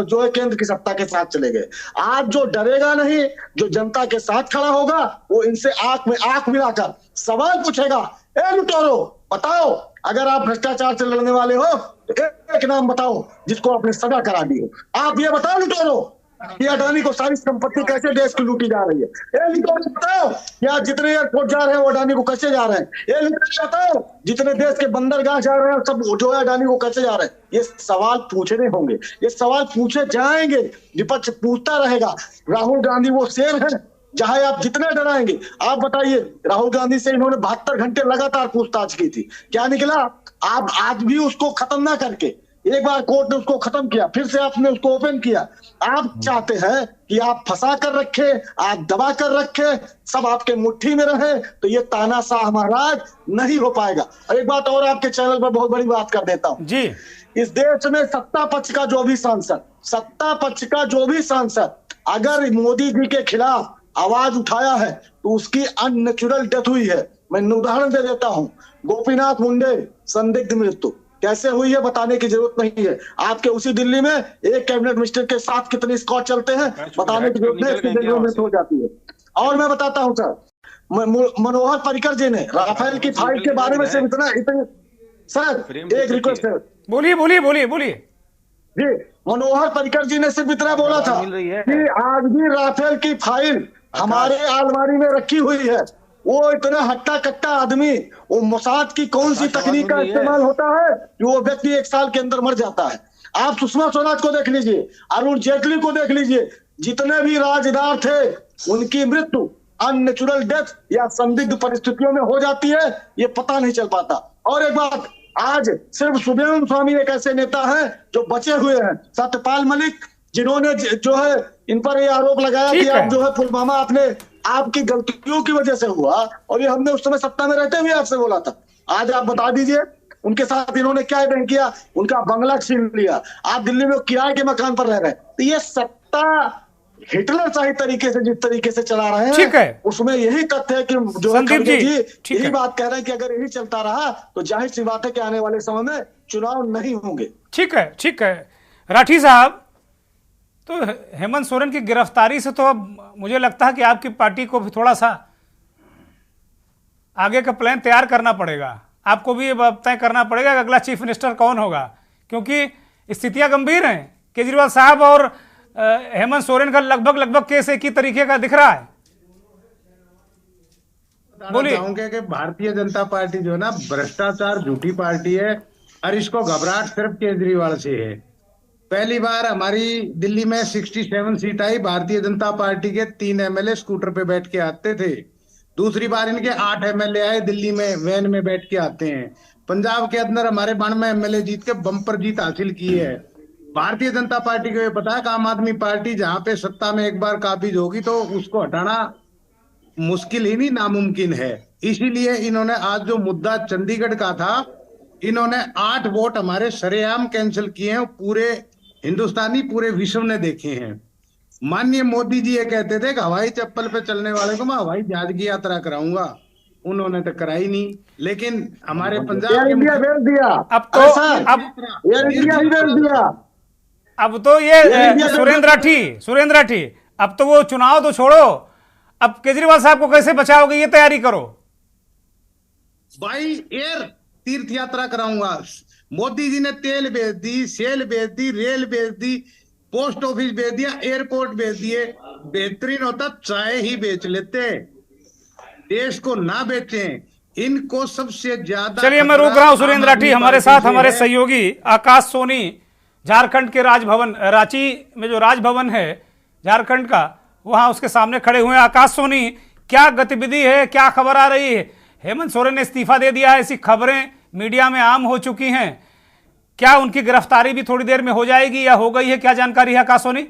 जो है केंद्र की सत्ता के साथ चले गए। आज जो डरेगा नहीं, जो जनता के साथ खड़ा होगा, वो इनसे आंख में आंख मिलाकर सवाल पूछेगा, ए लुटेरो बताओ, अगर आप भ्रष्टाचार से लड़ने वाले हो तो एक नाम बताओ जिसको आपने सजा करा दी हो। आप ये बताओ लुटेरो, ये अडानी को सारी संपत्ति कैसे देश की लूटी जा रही है? ये बताओ, या जितने एयरपोर्ट जा रहे हैं वो अडानी को कैसे जा रहे हैं? ये बताओ, जितने देश के बंदरगाह जा रहे हैं सब जो है अडानी को कैसे जा रहे हैं? ये सवाल पूछने होंगे, ये सवाल पूछे जाएंगे, विपक्ष पूछता रहेगा। राहुल गांधी वो शेर है, चाहे आप जितने डराएंगे। आप बताइए, राहुल गांधी से इन्होंने 72 घंटे लगातार पूछताछ की थी, क्या निकला? आप आज भी उसको खत्म ना करके, एक बार कोर्ट ने उसको खत्म किया, फिर से आपने उसको ओपन किया। आप चाहते हैं कि आप फंसा कर रखे, आप दबा कर रखे, सब आपके मुट्ठी में रहे, तो ये तानाशाह महाराज नहीं हो पाएगा। और एक बात और आपके चैनल पर बहुत बड़ी बात कर देता हूं जी, इस देश में सत्ता पक्ष का जो भी सांसद अगर मोदी जी के खिलाफ आवाज उठाया है तो उसकी अननेचुरल डेथ हुई है। मैं उदाहरण दे देता हूं, गोपीनाथ मुंडे संदिग्ध मृत्यु कैसे हुई है बताने की जरूरत नहीं है। आपके उसी दिल्ली में एक कैबिनेट मिनिस्टर के साथ कितने स्कॉट चलते हैं बताने की जरूरत नहीं, हो जाती है। और मैं बताता हूं सर, मनोहर पर्रिकर जी ने राफेल की फाइल के बारे में सिर्फ इतना सर, एक रिक्वेस्ट है, बोलिए जी। मनोहर पर्रिकर जी ने सिर्फ इतना बोला था कि आज भी राफेल की फाइल हमारे अलमारी में रखी हुई है। वो इतना हट्टा कट्टा आदमी, वो मोसाद की कौन सी तकनीक का इस्तेमाल होता है कि वो व्यक्ति 1 साल के अंदर मर जाता है। आप सुषमा स्वराज को देख लीजिए, अरुण जेटली को देख लीजिए, जितने भी राजदार थे उनकी मृत्यु अननेचुरल डेथ या संदिग्ध परिस्थितियों में हो जाती है, ये पता नहीं चल पाता। और एक बात, आज सिर्फ सुब्रमण्यम स्वामी एक ऐसे नेता हैं जो बचे हुए हैं। सत्यपाल मलिक जिन्होंने जो है इन पर ये आरोप लगाया कि आप जो है पुलवामा आपने आपकी गलतियों की वजह से हुआ, और ये हमने उस समय सत्ता में रहते हुए आपसे बोला था। आज आप बता दीजिए उनके साथ इन्होंने क्या नहीं किया, उनका बंगला छीन लिया, आप दिल्ली में किराए के मकान पर रह रहे हैं। तो ये सत्ता हिटलर शाही तरीके से जिस तरीके से चला रहे हैं, ठीक है, उसमें यही तथ्य है कि जो संदीप जी यही बात कह रहे हैं कि अगर यही चलता रहा तो जाहिर सी बात है कि आने वाले समय में चुनाव नहीं होंगे। ठीक है राठी साहब, तो हेमंत सोरेन की गिरफ्तारी से तो अब मुझे लगता है कि आपकी पार्टी को भी थोड़ा सा आगे का प्लान तैयार करना पड़ेगा। आपको भी तय करना पड़ेगा कि अगला चीफ मिनिस्टर कौन होगा, क्योंकि स्थितियां गंभीर हैं। केजरीवाल साहब और हेमंत सोरेन का लगभग केस एक ही तरीके का दिख रहा है। बोलिए। चाहूंगा कि भारतीय जनता पार्टी जो है ना, भ्रष्टाचार झूठी पार्टी है और इसको घबराहट सिर्फ केजरीवाल से है। पहली बार हमारी दिल्ली में 67 सीट आई, भारतीय जनता पार्टी के 3 एमएलए स्कूटर पे बैठ के आते थे। दूसरी बार इनके 8 एमएलए आए, दिल्ली में वैन में बैठ के आते हैं। पंजाब के अंदर हमारे 92 एमएलए जीत के बम्पर जीत हासिल की है। भारतीय जनता पार्टी को ये पता है कि आम आदमी पार्टी जहां पे सत्ता में एक बार काबिज होगी तो उसको हटाना मुश्किल ही नहीं, नामुमकिन है। इसीलिए इन्होंने आज जो मुद्दा चंडीगढ़ का था, इन्होंने 8 वोट हमारे सरेआम कैंसिल किए हैं। पूरे हिंदुस्तानी, पूरे विश्व ने देखे हैं। माननीय मोदी जी ये कहते थे कि हवाई चप्पल पे चलने वाले को मैं हवाई जहाज की यात्रा कराऊंगा, उन्होंने तो कराई नहीं। लेकिन हमारे पंजाब इंडिया भेज दिया, अब तो अब तो ये सुरेंद्र राठी अब तो वो चुनाव तो छोड़ो, अब केजरीवाल साहब को कैसे बचाओगे, ये तैयारी करो। बाई एयर तीर्थ यात्रा कराऊंगा। मोदी जी ने तेल बेच दी, सेल बेच दी, रेल बेच दी, पोस्ट ऑफिस बेच दिया, एयरपोर्ट बेच दिए। बेहतरीन होता चाय ही बेच लेते, देश को ना बेचें। इनको सबसे ज्यादा। चलिए मैं रोक रहा हूं सुरेंद्र राठी। हमारे साथ हमारे सहयोगी आकाश सोनी, झारखंड के राजभवन, रांची में जो राजभवन है झारखंड का, वहां उसके सामने खड़े हुए हैं। आकाश सोनी, क्या गतिविधि है, क्या खबर आ रही है? हेमंत सोरेन ने इस्तीफा दे दिया है, ऐसी खबरें मीडिया में आम हो चुकी हैं। क्या उनकी गिरफ्तारी भी थोड़ी देर में हो जाएगी या हो गई है, क्या जानकारी है आकाश सोनी?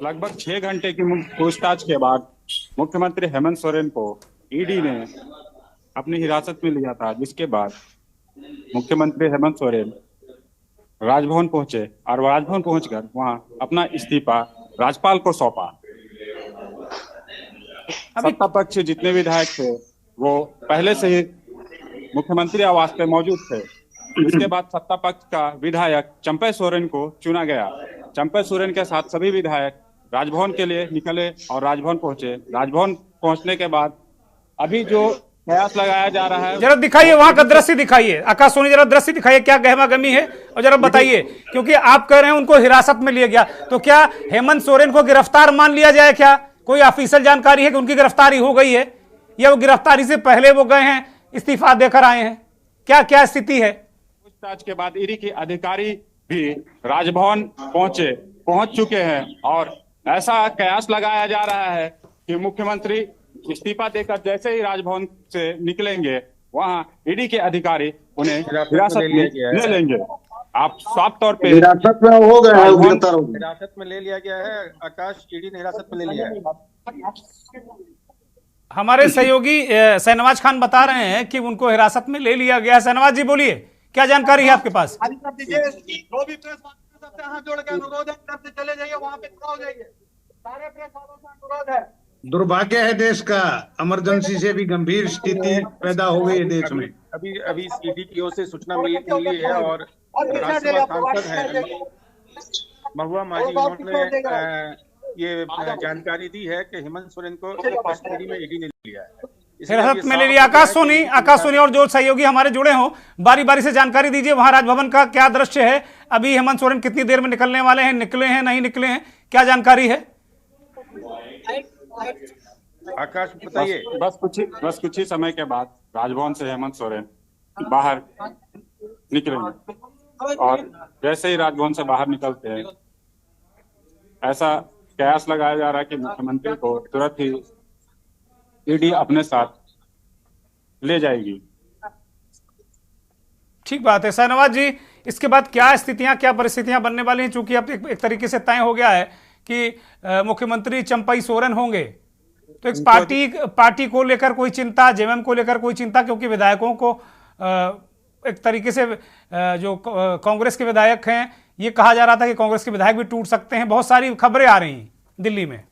लगभग 6 घंटे की पूछताछ के बाद मुख्यमंत्री हेमंत सोरेन को ईडी ने अपनी हिरासत में लिया था, जिसके बाद मुख्यमंत्री हेमंत सोरेन राजभवन पहुंचे और राजभवन पहुंचकर वहां अपना इस्तीफा राज्यपाल को सौंपा। सत्ता पक्ष जितने विधायक थे वो पहले से ही मुख्यमंत्री आवास पे मौजूद थे। इसके बाद सत्ता पक्ष का विधायक चंपई सोरेन को चुना गया। चंपई सोरेन के साथ सभी विधायक राजभवन के लिए निकले और राजभवन पहुंचे। राजभवन पहुंचने के बाद अभी जो प्रयास लगाया जा रहा है, जरा दिखाइए वहां का दृश्य दिखाइए। आकाश सोनी जरा दृश्य दिखाइए, क्या गहमा गमी है, और जरा बताइए, क्योंकि आप कह रहे हैं उनको हिरासत में लिया गया, तो क्या हेमंत सोरेन को गिरफ्तार मान लिया जाए? क्या कोई ऑफिशियल जानकारी है कि उनकी गिरफ्तारी हो गई है, या वो गिरफ्तारी से पहले वो गए हैं, इस्तीफा देकर आए हैं? क्या क्या स्थिति है? पूछताछ के बाद ईडी के अधिकारी भी राजभवन पहुंच चुके हैं और ऐसा कयास लगाया जा रहा है कि मुख्यमंत्री इस्तीफा देकर जैसे ही राजभवन से निकलेंगे, वहां ईडी के अधिकारी उन्हें हिरासत में ले लेंगे। आप साफ तौर पे हिरासत में हो गए हैं, हिरासत में ले लिया गया है। आकाश, ईडी ने हिरासत में ले लिया है। हमारे सहयोगी शहनवाज खान बता रहे हैं कि उनको हिरासत में ले लिया गया। शहनवाज जी बोलिए, क्या जानकारी है आपके पास? जो भी प्रेस सबसे हाथ जोड़ के अनुरोध है, से चले जाइए, वहां पे खड़ा हो जाइए। सारे प्रेस वालों से अनुरोध है। दुर्भाग्य है देश का, इमरजेंसी से भी गंभीर स्थिति पैदा हो गई है देश में। अभी ईडी की ओर से सूचना मिली है और राज्यसभा सांसद है महुआ माझी, उन्होंने ये जानकारी दी है कि हेमंत सोरेन को कस्टडी में ईडी ने लिया है, हिरासत में ले लिया। आकाश सोनी और जो सहयोगी हमारे जुड़े हों, बारी बारी से जानकारी दीजिए, वहां राजभवन का क्या दृश्य है? अभी हेमंत सोरेन कितनी देर में निकलने वाले हैं, निकले हैं, नहीं निकले हैं, क्या जानकारी है? आकाश बताइए। बस कुछ ही समय के बाद राजभवन से हेमंत सोरेन बाहर निकलेंगे और जैसे ही राजभवन से बाहर निकलते हैं, ऐसा कयास लगाया जा रहा है कि मुख्यमंत्री को तुरंत ही ईडी अपने साथ ले जाएगी। ठीक बात है शाहनवाज जी, इसके बाद क्या स्थितियां, क्या परिस्थितियां बनने वाली हैं? चूंकि अब एक तरीके से तय हो गया है कि मुख्यमंत्री चंपई सोरेन होंगे, तो एक पार्टी को लेकर कोई चिंता, जेएमएम को लेकर कोई चिंता, क्योंकि विधायकों को एक तरीके से जो कांग्रेस के विधायक हैं, ये कहा जा रहा था कि कांग्रेस के विधायक भी टूट सकते हैं, बहुत सारी खबरें आ रही हैं दिल्ली में।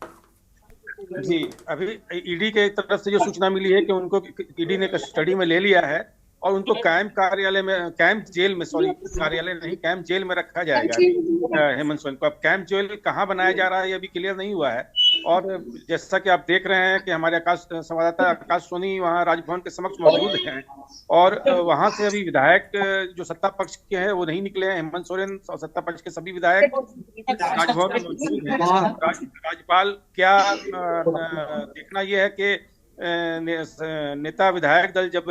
जी, अभी ईडी के तरफ से जो सूचना मिली है कि उनको ईडी ने कस्टडी में ले लिया है और उनको कैंप जेल में रखा जाएगा हेमंत सोरेन को। अब कैंप जेल कहाँ बनाया जा रहा है ये अभी क्लियर नहीं हुआ है। और जैसा कि आप देख रहे हैं कि हमारे संवाददाता आकाश सोनी वहाँ राजभवन के समक्ष मौजूद हैं और वहां से अभी विधायक जो सत्ता पक्ष के हैं वो नहीं निकले हैं। हेमंत सोरेन और सत्ता पक्ष के सभी विधायक राजभवन में मौजूद हैं। राज्यपाल क्या देखना यह है कि नेता विधायक दल जब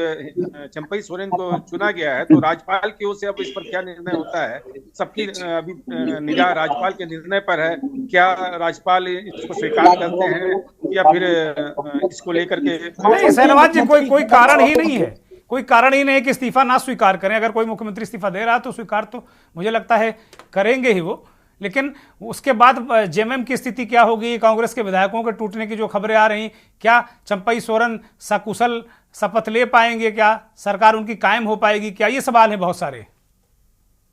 चंपई सोरेन को चुना गया है तो राज्यपाल की ओर से अब इस पर क्या निर्णय होता है, सबकी अभी निगाह राज्यपाल के निर्णय पर है। क्या राज्यपाल इसको स्वीकार करते हैं या फिर इसको लेकर के? नहीं शाहनवाज जी, कोई कारण ही नहीं है, कोई कारण ही नहीं है कि इस्तीफा ना स्वीकार करें। अगर कोई मुख्यमंत्री इस्तीफा दे रहा है तो स्वीकार तो मुझे लगता है करेंगे ही वो, लेकिन उसके बाद जेएमएम की स्थिति क्या होगी, कांग्रेस के विधायकों के टूटने की जो खबरें आ रही, क्या चंपई सोरेन सकुशल शपथ ले पाएंगे, क्या सरकार उनकी कायम हो पाएगी, क्या ये सवाल है बहुत सारे।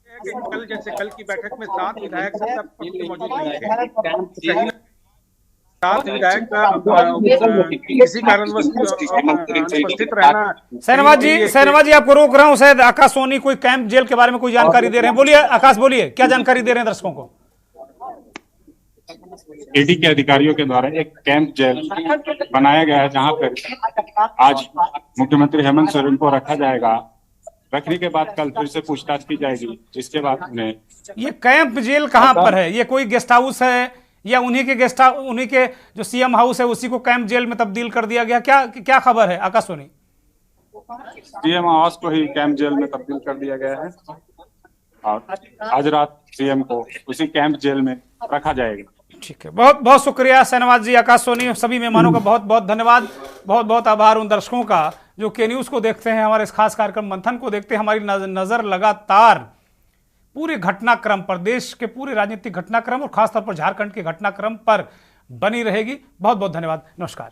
कल की बैठक में 7 विधायक मौजूद नहीं, 7 विधायक किसी कारणवश उपस्थित रहना। शाहनवाज जी आपको रोक रहा हूं, शायद आकाश सोनी कोई कैंप जेल के बारे में कोई जानकारी दे रहे हैं। बोलिए आकाश, बोलिए क्या जानकारी दे रहे हैं दर्शकों को? ईडी के अधिकारियों के द्वारा एक कैंप जेल बनाया गया है जहां पर आज मुख्यमंत्री हेमंत सोरेन को रखा जाएगा। रखने के बाद कल फिर से पूछताछ की जाएगी, जिसके बाद उन्हें। ये कैंप जेल कहां पर है? ये कोई गेस्ट हाउस है या उन्हीं के जो सीएम हाउस है उसी को कैंप जेल में तब्दील कर दिया गया? क्या खबर है आकाश सोनी? सीएम हाउस को ही कैंप जेल में तब्दील कर दिया गया है और आज रात सीएम को उसी कैंप जेल में रखा जाएगा। ठीक है, बहुत बहुत शुक्रिया शाहनवाज जी, आकाश सोनी, सभी मेहमानों का बहुत बहुत धन्यवाद। बहुत बहुत आभार उन दर्शकों का जो के न्यूज को देखते हैं, हमारे इस खास कार्यक्रम मंथन को देखते हैं। हमारी नजर लगातार पूरे घटनाक्रम पर, देश के पूरे राजनीतिक घटनाक्रम और खासतौर पर झारखंड के घटनाक्रम पर बनी रहेगी। बहुत बहुत धन्यवाद, नमस्कार।